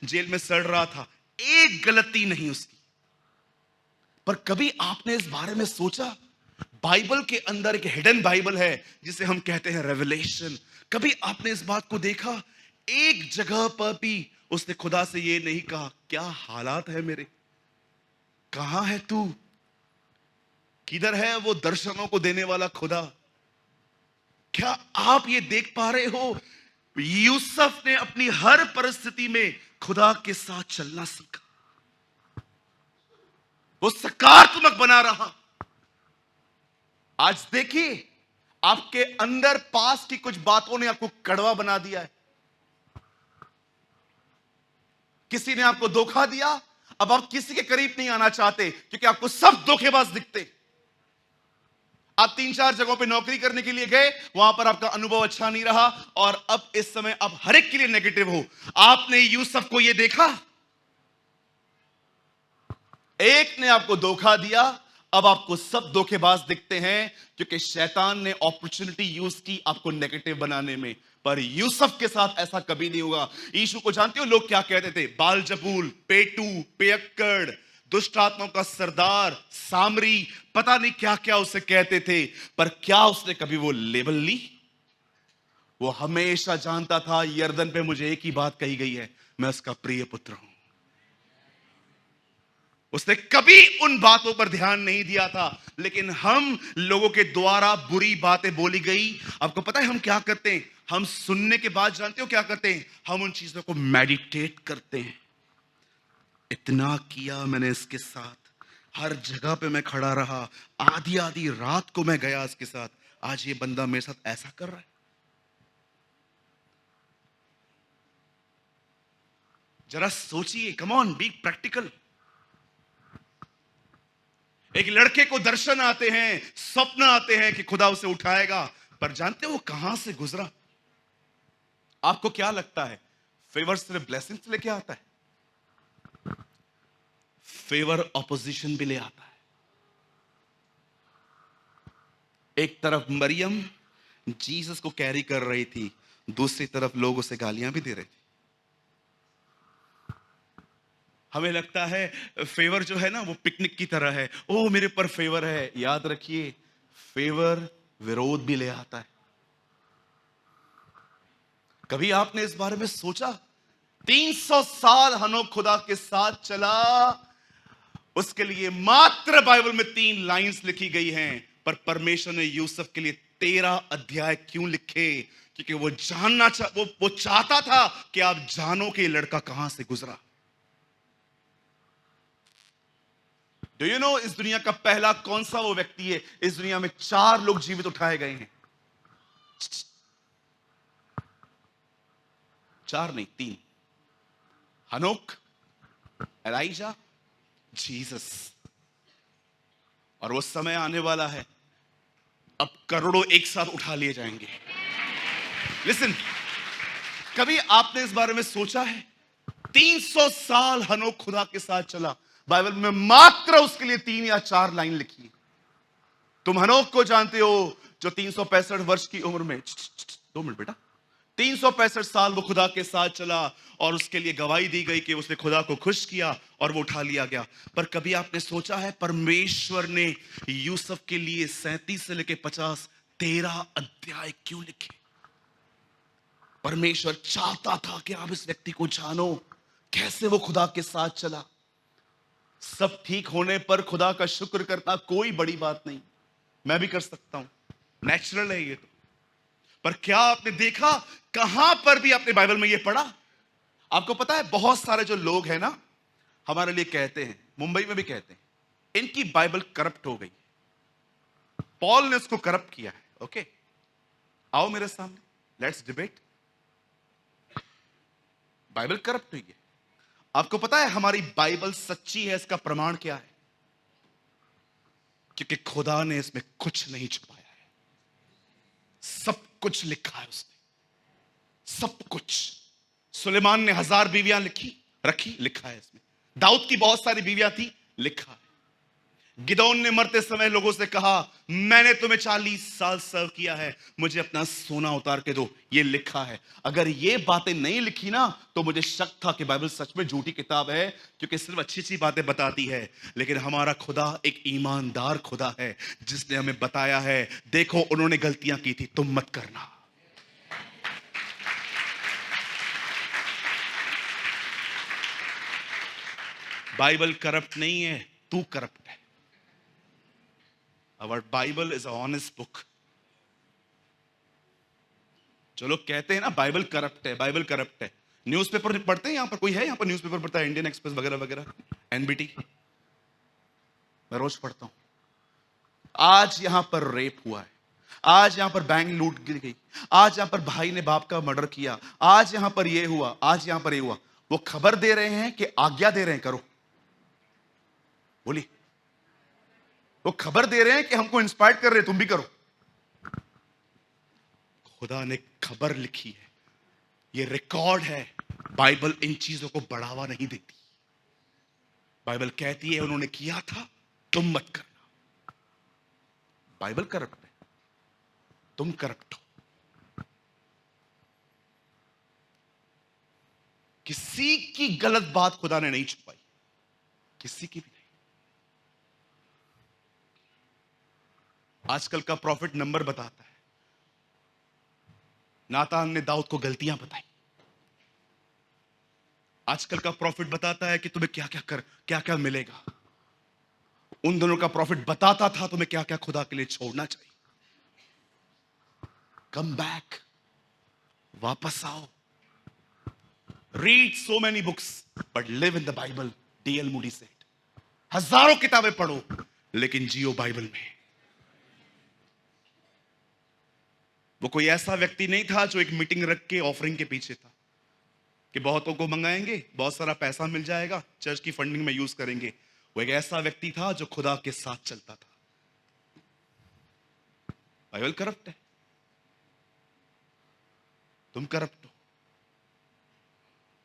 जेल में सड़ रहा था, एक गलती नहीं उसकी। पर कभी आपने इस बारे में सोचा? बाइबल के अंदर एक हिडन बाइबल है जिसे हम कहते हैं रेवलेशन। कभी आपने इस बात को देखा? एक जगह पर भी उसने खुदा से ये नहीं कहा क्या हालात है मेरे, कहां है तू, किधर है वो दर्शनों को देने वाला खुदा? क्या आप ये देख पा रहे हो? यूसुफ ने अपनी हर परिस्थिति में खुदा के साथ चलना सीखा, वो सकारात्मक बना रहा। आज देखिए आपके अंदर पास की कुछ बातों ने आपको कड़वा बना दिया है। किसी ने आपको धोखा दिया, अब आप किसी के करीब नहीं आना चाहते क्योंकि आपको सब धोखेबाज दिखते। आप 3-4 जगहों पे नौकरी करने के लिए गए, वहां पर आपका अनुभव अच्छा नहीं रहा और अब इस समय आप हर एक के लिए नेगेटिव हो। आपने यूसुफ को यह देखा, एक ने आपको धोखा दिया, अब आपको सब धोखेबाज दिखते हैं क्योंकि शैतान ने अपॉर्चुनिटी यूज की आपको नेगेटिव बनाने में। पर यूसुफ के साथ ऐसा कभी नहीं होगा। यीशु को जानते हो लोग क्या कहते थे? बालजबूल, पेटू, पियक्कड़, दुष्ट आत्माओं का सरदार, सामरी, पता नहीं क्या क्या उसे कहते थे। पर क्या उसने कभी वो लेबल ली? वो हमेशा जानता था यरदन पे मुझे एक ही बात कही गई है, मैं उसका प्रिय पुत्र हूं। उसने कभी उन बातों पर ध्यान नहीं दिया था। लेकिन हम लोगों के द्वारा बुरी बातें बोली गई, आपको पता है हम क्या करते हैं? हम सुनने के बाद जानते हो क्या करते हैं? हम उन चीजों को मेडिटेट करते हैं। इतना किया मैंने इसके साथ, हर जगह पे मैं खड़ा रहा, आधी आधी रात को मैं गया इसके साथ, आज ये बंदा मेरे साथ ऐसा कर रहा है। जरा सोचिए, कम ऑन, बी प्रैक्टिकल। एक लड़के को दर्शन आते हैं, स्वप्न आते हैं कि खुदा उसे उठाएगा, पर जानते हो वो कहां से गुजरा? आपको क्या लगता है फेवर सिर्फ ब्लेसिंग्स लेके आता है? फेवर ऑपोजिशन भी ले आता है। एक तरफ मरियम जीसस को कैरी कर रही थी, दूसरी तरफ लोग उसे गालियां भी दे रहे थे। हमें लगता है फेवर जो है ना वो पिकनिक की तरह है, ओ मेरे पर फेवर है। याद रखिए फेवर विरोध भी ले आता है। कभी आपने इस बारे में सोचा? 300 साल हनोक खुदा के साथ चला, उसके लिए मात्र बाइबल में 3 लाइंस लिखी गई हैं, पर परमेश्वर ने यूसुफ के लिए 13 अध्याय क्यों लिखे? क्योंकि वो वो चाहता था कि आप जानो कि ये लड़का कहां से गुजरा। डू यू नो इस दुनिया का पहला कौन सा वो व्यक्ति है? इस दुनिया में 4 लोग जीवित उठाए गए हैं। 4 नहीं, 3। हनोक, एलाइजा, जीसस। और वो समय आने वाला है, अब करोड़ों एक साथ उठा लिए जाएंगे। लिसन, कभी आपने इस बारे में सोचा है? 300 साल हनोक खुदा के साथ चला। बाइबल में मात्र उसके लिए 3 या 4 लाइन लिखी है। तुम हनोक को जानते हो जो 365 वर्ष की उम्र में 2 मिनट बेटा, 365 साल वो खुदा के साथ चला और उसके लिए गवाही दी गई कि उसने खुदा को खुश किया और वो उठा लिया गया। पर कभी आपने सोचा है परमेश्वर ने यूसुफ के लिए 37 से लेकर 50 13 अध्याय क्यों लिखे? परमेश्वर चाहता था कि आप इस व्यक्ति को जानो, कैसे वो खुदा के साथ चला। सब ठीक होने पर खुदा का शुक्र करना कोई बड़ी बात नहीं, मैं भी कर सकता हूं, नेचुरल है ये तो। पर क्या आपने देखा, कहां पर भी आपने बाइबल में ये पढ़ा? आपको पता है बहुत सारे जो लोग हैं ना, हमारे लिए कहते हैं, मुंबई में भी कहते हैं, इनकी बाइबल करप्ट हो गई, पॉल ने उसको करप्ट किया है। ओके, आओ मेरे सामने, लेट्स डिबेट। बाइबल करप्ट हुई है। आपको पता है हमारी बाइबल सच्ची है, इसका प्रमाण क्या है? क्योंकि खुदा ने इसमें कुछ नहीं छुपाया है, सब कुछ लिखा है उसने, सब कुछ। सुलेमान ने 1000 बीवियां रखी, लिखा है इसमें। दाऊद की बहुत सारी बीवियां थी, लिखा है। गिदोन ने मरते समय लोगों से कहा, मैंने तुम्हें 40 साल सर्व किया है, मुझे अपना सोना उतार के दो, ये लिखा है। अगर ये बातें नहीं लिखी ना, तो मुझे शक था कि बाइबल सच में झूठी किताब है, क्योंकि सिर्फ अच्छी अच्छी बातें बताती है। लेकिन हमारा खुदा एक ईमानदार खुदा है, जिसने हमें बताया है, देखो उन्होंने गलतियां की थी, तुम मत करना। बाइबल करप्ट नहीं है, तू करप्ट है। Our Bible is a honest book. जो लोग कहते हैं ना बाइबल करप्ट है, बाइबल करप्ट है, न्यूज़पेपर पढ़ते हैं? यहां पर कोई है यहां पर न्यूज़पेपर पढ़ता है? इंडियन एक्सप्रेस वगैरह वगैरह, एनबीटी, मैं रोज पढ़ता हूं। आज यहां पर रेप हुआ है, आज यहां पर बैंक लूट गिर गई, आज यहां पर भाई ने बाप का मर्डर किया, आज यहां पर ये हुआ, आज यहां पर ये हुआ। वो खबर दे रहे हैं कि आज्ञा दे रहे हैं, करो? बोली, वो खबर दे रहे हैं कि हमको इंस्पायर कर रहे हैं, तुम भी करो। खुदा ने खबर लिखी है, ये रिकॉर्ड है। बाइबल इन चीजों को बढ़ावा नहीं देती। बाइबल कहती है उन्होंने किया था, तुम मत करना। बाइबल करप्ट है, तुम करप्ट हो। किसी की गलत बात खुदा ने नहीं छुपाई, किसी की भी नहीं। आजकल का प्रॉफिट नंबर बताता है, नातान ने दाऊद को गलतियां बताई। आजकल का प्रॉफिट बताता है कि तुम्हें क्या क्या मिलेगा। उन दोनों का प्रॉफिट बताता था तुम्हें क्या क्या खुदा के लिए छोड़ना चाहिए। कम बैक, वापस आओ। Read so many books but live in the Bible, DL Moody said. हजारों किताबें पढ़ो लेकिन जियो बाइबल में। वो कोई ऐसा व्यक्ति नहीं था जो एक मीटिंग रख के ऑफरिंग के पीछे था कि बहुतों को मंगाएंगे, बहुत सारा पैसा मिल जाएगा, चर्च की फंडिंग में यूज करेंगे। वो एक ऐसा व्यक्ति था जो खुदा के साथ चलता था। बाइबल करप्ट है, तुम करप्ट हो।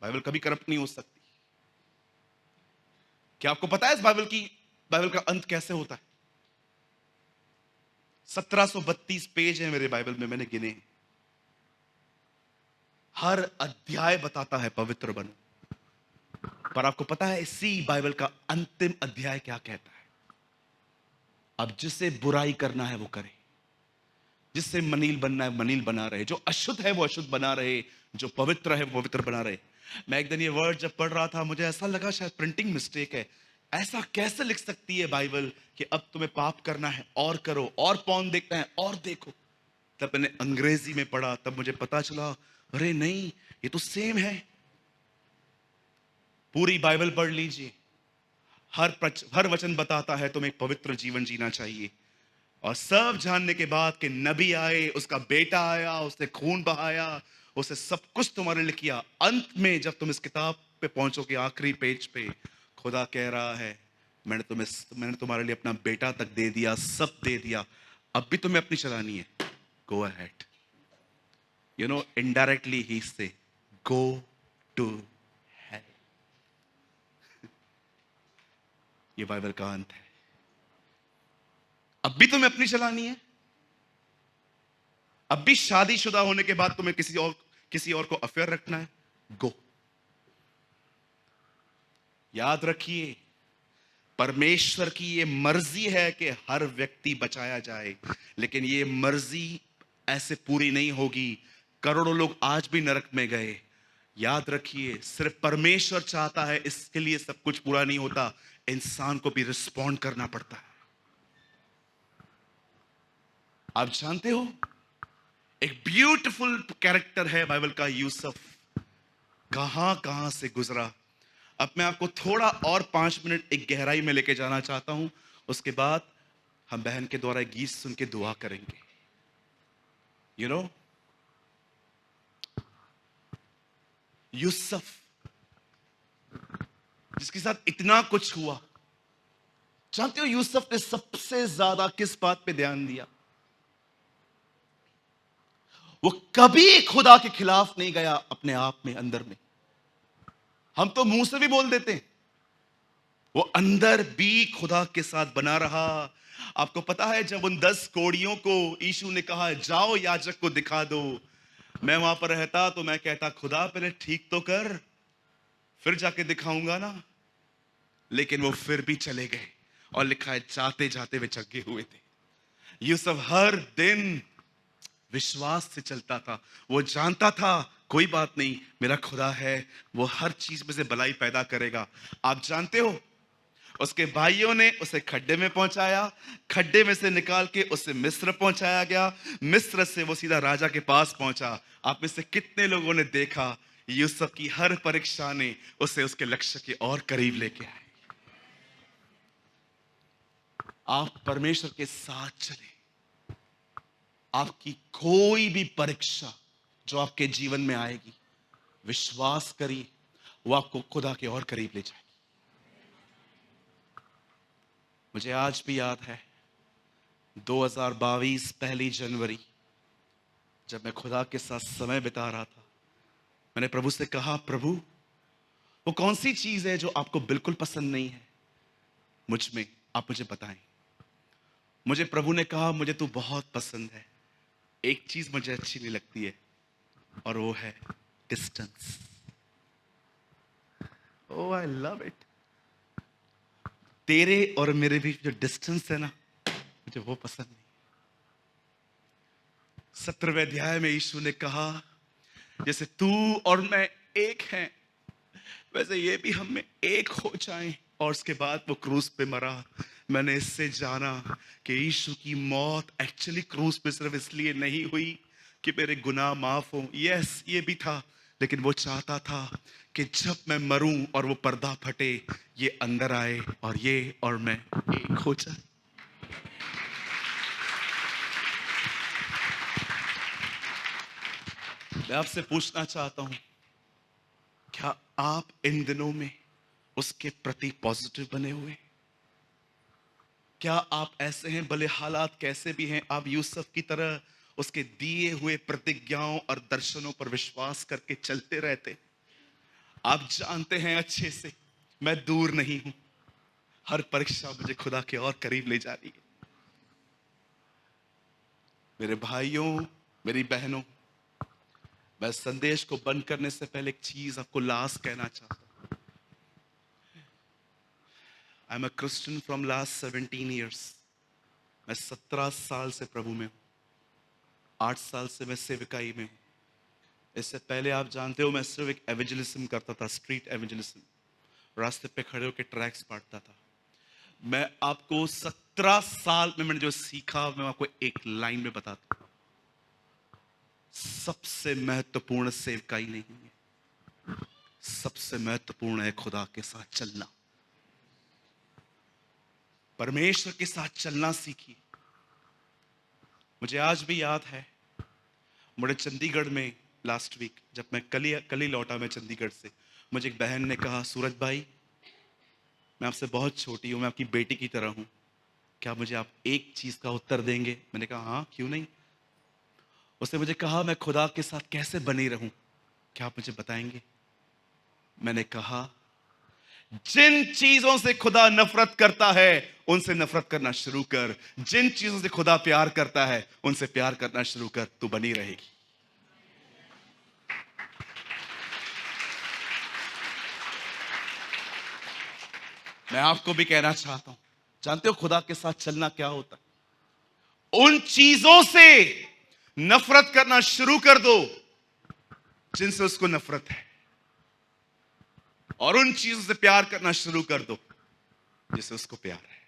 बाइबल कभी करप्ट नहीं हो सकती। क्या आपको पता है इस बाइबल का अंत कैसे होता है? 1732 पेज है मेरे बाइबल में, मैंने गिने। हर अध्याय बताता है पवित्र बनो। पर आपको पता है इसी बाइबल का अंतिम अध्याय क्या कहता है? अब जिसे बुराई करना है वो करे, जिससे मनील बनना है मनील बना रहे, जो अशुद्ध है वो अशुद्ध बना रहे, जो पवित्र है वो पवित्र बना रहे। मैं एक दिन ये वर्ड जब पढ़ रहा था, मुझे ऐसा लगा शायद प्रिंटिंग मिस्टेक है। ऐसा कैसे लिख सकती है बाइबल कि अब तुम्हें पाप करना है और करो, और पॉर्न देखना है और देखो। तब मैंने अंग्रेजी में पढ़ा, तब मुझे पता चला अरे नहीं, ये तो सेम है। पूरी बाइबल पढ़ लीजिए, हर वचन बताता है तुम्हें एक पवित्र जीवन जीना चाहिए। और सब जानने के बाद कि नबी आए, उसका बेटा आया, उसने खून बहाया, उसने सब कुछ तुम्हारे लिए किया, अंत में जब तुम इस किताब पे पहुंचोगे आखिरी पेज पे, खुदा कह रहा है मैंने तुम्हारे लिए अपना बेटा तक दे दिया, सब दे दिया, अब भी तुम्हें अपनी चलानी है, go ahead. You know, indirectly ही से गो टू हेल। ये बाइबल का अंत है। अब भी तुम्हें अपनी चलानी है, अब भी शादीशुदा होने के बाद तुम्हें किसी और को अफेयर रखना है, गो। याद रखिए, परमेश्वर की ये मर्जी है कि हर व्यक्ति बचाया जाए, लेकिन ये मर्जी ऐसे पूरी नहीं होगी। करोड़ों लोग आज भी नरक में गए। याद रखिए, सिर्फ परमेश्वर चाहता है, इसके लिए सब कुछ पूरा नहीं होता, इंसान को भी रिस्पॉन्ड करना पड़ता है। आप जानते हो, एक ब्यूटीफुल कैरेक्टर है बाइबल का यूसुफ, कहां कहां से गुजरा। अब मैं आपको थोड़ा और 5 मिनट एक गहराई में लेके जाना चाहता हूं, उसके बाद हम बहन के द्वारा गीत सुन के दुआ करेंगे। यू नो, यूसुफ जिसके साथ इतना कुछ हुआ, जानते हो यूसुफ ने सबसे ज्यादा किस बात पे ध्यान दिया? वो कभी खुदा के खिलाफ नहीं गया अपने आप में, अंदर में। हम तो मुंह से भी बोल देते हैं, वो अंदर भी खुदा के साथ बना रहा। आपको पता है, जब उन 10 कोड़ियों को यीशु ने कहा जाओ याजक को दिखा दो, मैं वहां पर रहता तो मैं कहता खुदा पहले ठीक तो कर, फिर जाके दिखाऊंगा ना। लेकिन वो फिर भी चले गए, और लिखा है जाते जाते वे जगे हुए थे। यूसुफ हर दिन विश्वास से चलता था। वो जानता था कोई बात नहीं, मेरा खुदा है, वो हर चीज में से भलाई पैदा करेगा। आप जानते हो, उसके भाइयों ने उसे खड्डे में पहुंचाया, खड्डे में से निकाल के उसे मिस्र पहुंचाया गया, मिस्र से वो सीधा राजा के पास पहुंचा। आप में से कितने लोगों ने देखा यूसुफ की हर परीक्षा ने उसे उसके लक्ष्य के और करीब लेके आए। आप परमेश्वर के साथ चले, आपकी कोई भी परीक्षा जो आपके जीवन में आएगी, विश्वास करिए वो आपको खुदा के और करीब ले जाएगी। मुझे आज भी याद है 2022 पहली जनवरी, जब मैं खुदा के साथ समय बिता रहा था, मैंने प्रभु से कहा, प्रभु वो कौन सी चीज है जो आपको बिल्कुल पसंद नहीं है मुझ में, आप मुझे बताएं। मुझे प्रभु ने कहा, मुझे तू बहुत पसंद है, एक चीज मुझे अच्छी नहीं लगती है, और वो है distance. Oh I love it. तेरे और मेरे बीच जो डिस्टेंस है ना, मुझे वो पसंद नहीं। 17वें अध्याय में यीशु ने कहा, जैसे तू और मैं एक हैं, वैसे ये भी हम में एक हो जाएं। और उसके बाद वो क्रूस पे मरा। मैंने इससे जाना कि यीशु की मौत एक्चुअली क्रूस पे सिर्फ इसलिए नहीं हुई कि मेरे गुनाह माफ हो, यस ये भी था, लेकिन वो चाहता था कि जब मैं मरूं और वो पर्दा फटे, ये अंदर आए और ये और मैं एक हो जाए। मैं आपसे पूछना चाहता हूं, क्या आप इन दिनों में उसके प्रति पॉजिटिव बने हुए? क्या आप ऐसे हैं, भले हालात कैसे भी हैं, आप यूसुफ की तरह उसके दिए हुए प्रतिज्ञाओं और दर्शनों पर विश्वास करके चलते रहते? आप जानते हैं अच्छे से, मैं दूर नहीं हूं, हर परीक्षा मुझे खुदा के और करीब ले जा रही है। मेरे भाइयों, मेरी बहनों, मैं संदेश को बंद करने से पहले एक चीज आपको लास्ट कहना चाहता हूं। I am a Christian from last 17 years। मैं 17 साल से प्रभु में हूं, 8 साल से मैं सेवकाई में हूं। इससे पहले आप जानते हो, मैं सिर्फ एक एवेंजलिज्म करता था, स्ट्रीट एवेंजलिज्म, रास्ते पे खड़े होकर ट्रैक्स बांटता था। मैं आपको 17 साल में मैंने जो सीखा, मैं आपको एक लाइन में बताता हूं। सबसे महत्वपूर्ण सेवकाई नहीं है, सबसे महत्वपूर्ण है खुदा के साथ चलना। परमेश्वर के साथ चलना सीखिए। मुझे आज भी याद है, मुझे चंडीगढ़ में लास्ट वीक जब मैं कल ही लौटा मैं चंडीगढ़ से, मुझे एक बहन ने कहा, सूरज भाई मैं आपसे बहुत छोटी हूं, मैं आपकी बेटी की तरह हूं, क्या मुझे आप एक चीज का उत्तर देंगे? मैंने कहा हाँ, क्यों नहीं। उसने मुझे कहा, मैं खुदा के साथ कैसे बनी रहूं, क्या आप मुझे बताएंगे? मैंने कहा, जिन चीजों से खुदा नफरत करता है उनसे नफरत करना शुरू कर, जिन चीजों से खुदा प्यार करता है उनसे प्यार करना शुरू कर, तू बनी रहेगी। मैं आपको भी कहना चाहता हूं, जानते हो खुदा के साथ चलना क्या होता है? उन चीजों से नफरत करना शुरू कर दो जिनसे उसको नफरत है, और उन चीजों से प्यार करना शुरू कर दो जिससे उसको प्यार है।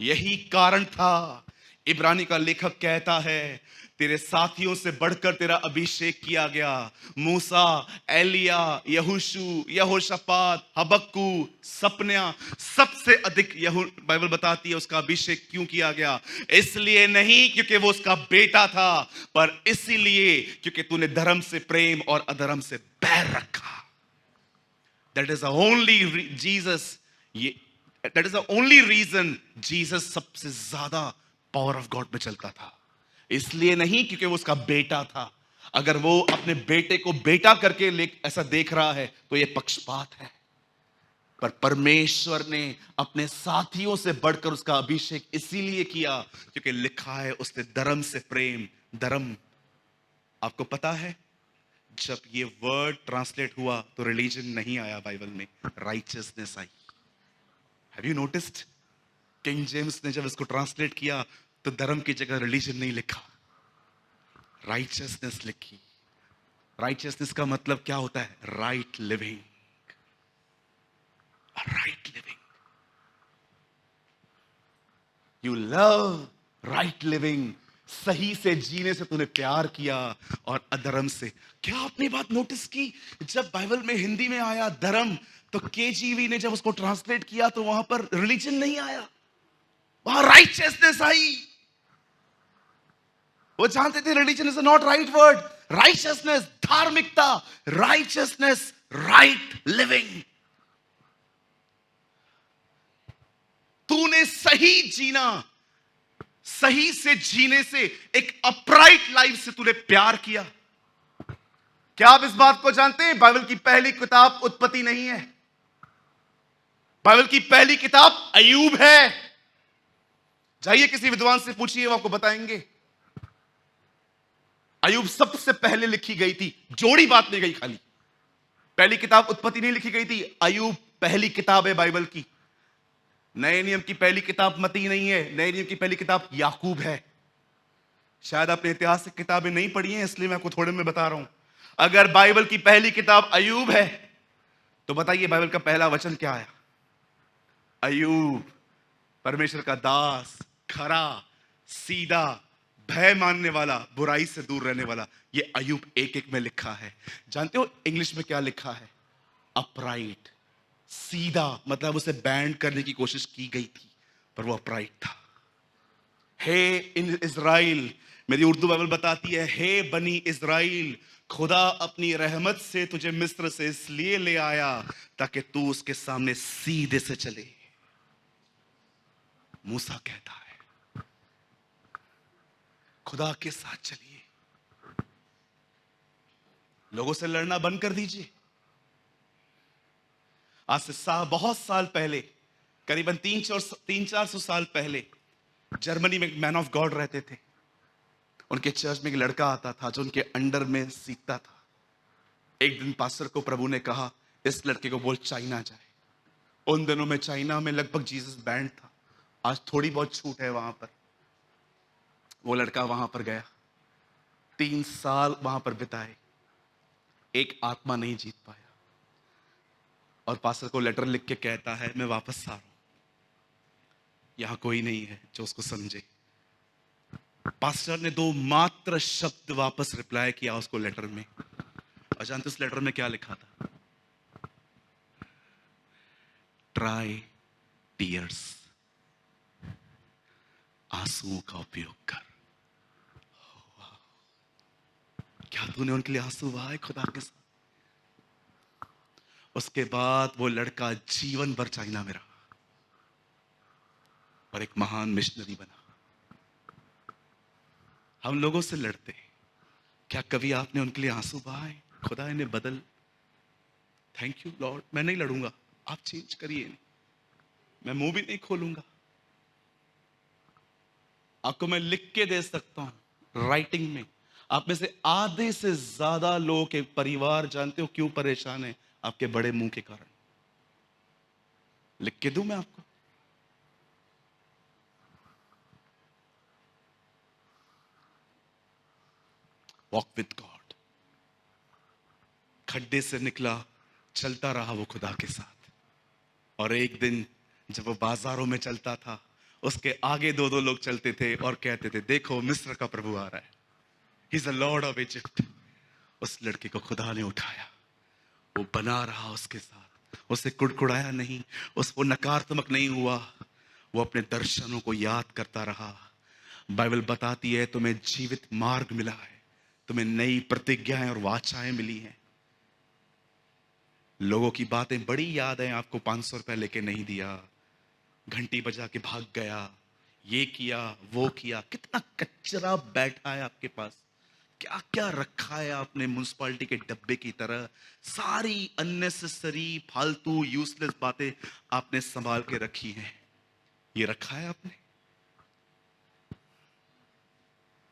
यही कारण था, इब्रानी का लेखक कहता है, तेरे साथियों से बढ़कर तेरा अभिषेक किया गया। मूसा, एलिया, यहोशू, यहोशापात, हबक्कू, सपन्या, सबसे अधिक बाइबल बताती है उसका अभिषेक क्यों किया गया। इसलिए नहीं क्योंकि वो उसका बेटा था, पर इसीलिए क्योंकि तूने धर्म से प्रेम और अधर्म से बैर रखा। That is the only Jesus, that is the only reason Jesus सबसे ज्यादा पावर ऑफ गॉड में चलता था। इसलिए नहीं क्योंकि वो उसका बेटा था। अगर वो अपने बेटे को बेटा करके ऐसा देख रहा है तो ये पक्षपात है। पर परमेश्वर ने अपने साथियों से बढ़कर उसका अभिषेक इसीलिए किया क्योंकि लिखा है उसने धर्म से प्रेम। धर्म, आपको पता है जब ये वर्ड ट्रांसलेट हुआ तो रिलीजन नहीं आया बाइबल में, righteousness I. Have you noticed? King James ने जब इसको ट्रांसलेट किया तो धर्म की जगह रिलीजन नहीं लिखा, राइचियसनेस लिखी। राइचियसनेस का मतलब क्या होता है? Right living, right living. You love right living, सही से जीने से तूने प्यार किया, और अधर्म से। क्या आपने बात नोटिस की, जब बाइबल में हिंदी में आया धर्म तो केजीवी ने जब उसको ट्रांसलेट किया तो वहां पर रिलीजन नहीं आया, वहां राइचियसनेस आई। वो जानते थे religion is not right word. Righteousness, धार्मिकता, राइचियसनेस, राइट लिविंग। तूने सही जीना, सही से जीने से, एक अपराइट लाइफ से तूने प्यार किया। क्या आप इस बात को जानते हैं? बाइबल की पहली किताब उत्पत्ति नहीं है, बाइबल की पहली किताब अय्यूब है। जाइए किसी विद्वान से पूछिए, वो आपको बताएंगे अय्यूब सबसे पहले लिखी गई थी। जोड़ी बात नहीं गई, खाली पहली किताब उत्पत्ति नहीं लिखी गई थी, अय्यूब पहली किताब है बाइबल की। नए नियम की पहली किताब मती नहीं है, नए नियम की पहली किताब याकूब है। शायद आपने ऐतिहासिक किताबें नहीं पढ़ी हैं, इसलिए मैं आपको थोड़े में बता रहा हूं। अगर बाइबल की पहली किताब अय्यूब है तो बताइए बाइबल का पहला वचन क्या आया? अय्यूब, परमेश्वर का दास, खरा, सीधा, भय मानने वाला, बुराई से दूर रहने वाला। ये अय्यूब एक एक में लिखा है। जानते हो इंग्लिश में क्या लिखा है? अपराइट, सीधा, मतलब उसे बैंड करने की कोशिश की गई थी पर वो अपराइट था। हे इन इज़राइल, मेरी उर्दू बाइबल बताती है, हे बनी इज़राइल, खुदा अपनी रहमत से तुझे मिस्र से इसलिए ले आया ताकि तू उसके सामने सीधे से चले। मूसा कहता है खुदा के साथ चलिए, लोगों से लड़ना बंद कर दीजिए। आज से बहुत साल पहले, करीबन 300-400 साल पहले, जर्मनी में एक मैन ऑफ गॉड रहते थे। उनके चर्च में एक लड़का आता था जो उनके अंडर में सीखता था। एक दिन पास्टर को प्रभु ने कहा, इस लड़के को बोल चाइना जाए। उन दिनों में चाइना में लगभग जीसस बैंड था, आज थोड़ी बहुत छूट है वहां पर। वो लड़का वहां पर गया, 3 साल वहां पर बिताए, एक आत्मा नहीं जीत पाया। और पास्टर को लेटर लिख के कहता है, मैं वापस आ रहा हूं, यहां कोई नहीं है जो उसको समझे। पास्टर ने 2 मात्र शब्द वापस रिप्लाई किया उसको लेटर में। और जानते उस लेटर में क्या लिखा था? ट्राई टीयर्स, आंसुओं का उपयोग कर। क्या तूने उनके लिए आंसू बहाए खुदा के साथ? उसके बाद वो लड़का जीवन भर चाइना में रहा और एक महान मिशनरी बना। हम लोगों से लड़ते हैं, क्या कभी आपने उनके लिए आंसू बहाए? खुदा इन्हें बदल। थैंक यू लॉर्ड, मैं नहीं लड़ूंगा, आप चेंज करिए, मैं मुंह भी नहीं खोलूंगा। आपको मैं लिख के दे सकता हूं राइटिंग में। आप में से आधे से ज्यादा लोगों के परिवार जानते हो क्यों परेशान है? आपके बड़े मुंह के कारण। लिख के दूं मैं आपको? Walk with God. खड्डे से निकला, चलता रहा वो खुदा के साथ। और एक दिन जब वो बाजारों में चलता था, उसके आगे 2-2 लोग चलते थे और कहते थे, देखो मिस्र का प्रभु आ रहा है, he is the Lord of Egypt. उस लड़के को खुदा ने उठाया, वो बना रहा उसके साथ, उसे कुड़कुड़ाया नहीं, उसको नकारात्मक नहीं हुआ। वो अपने दर्शनों को याद करता रहा। बाइबल बताती है तुम्हें जीवित मार्ग मिला है, तुम्हें नई प्रतिज्ञाएं और वाचाएं मिली हैं। लोगों की बातें बड़ी याद है आपको, 500 रुपए लेके नहीं दिया, घंटी बजा के भाग गया, ये किया वो किया। कितना कचरा बैठा है आपके पास, क्या क्या रखा है आपने म्युनिसिपैलिटी के डब्बे की तरह। सारी अननेसेसरी फालतू यूजलेस बातें आपने संभाल के रखी हैं। ये रखा है आपने।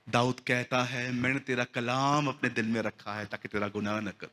दाऊद कहता है मैंने तेरा कलाम अपने दिल में रखा है ताकि तेरा गुनाह न कर।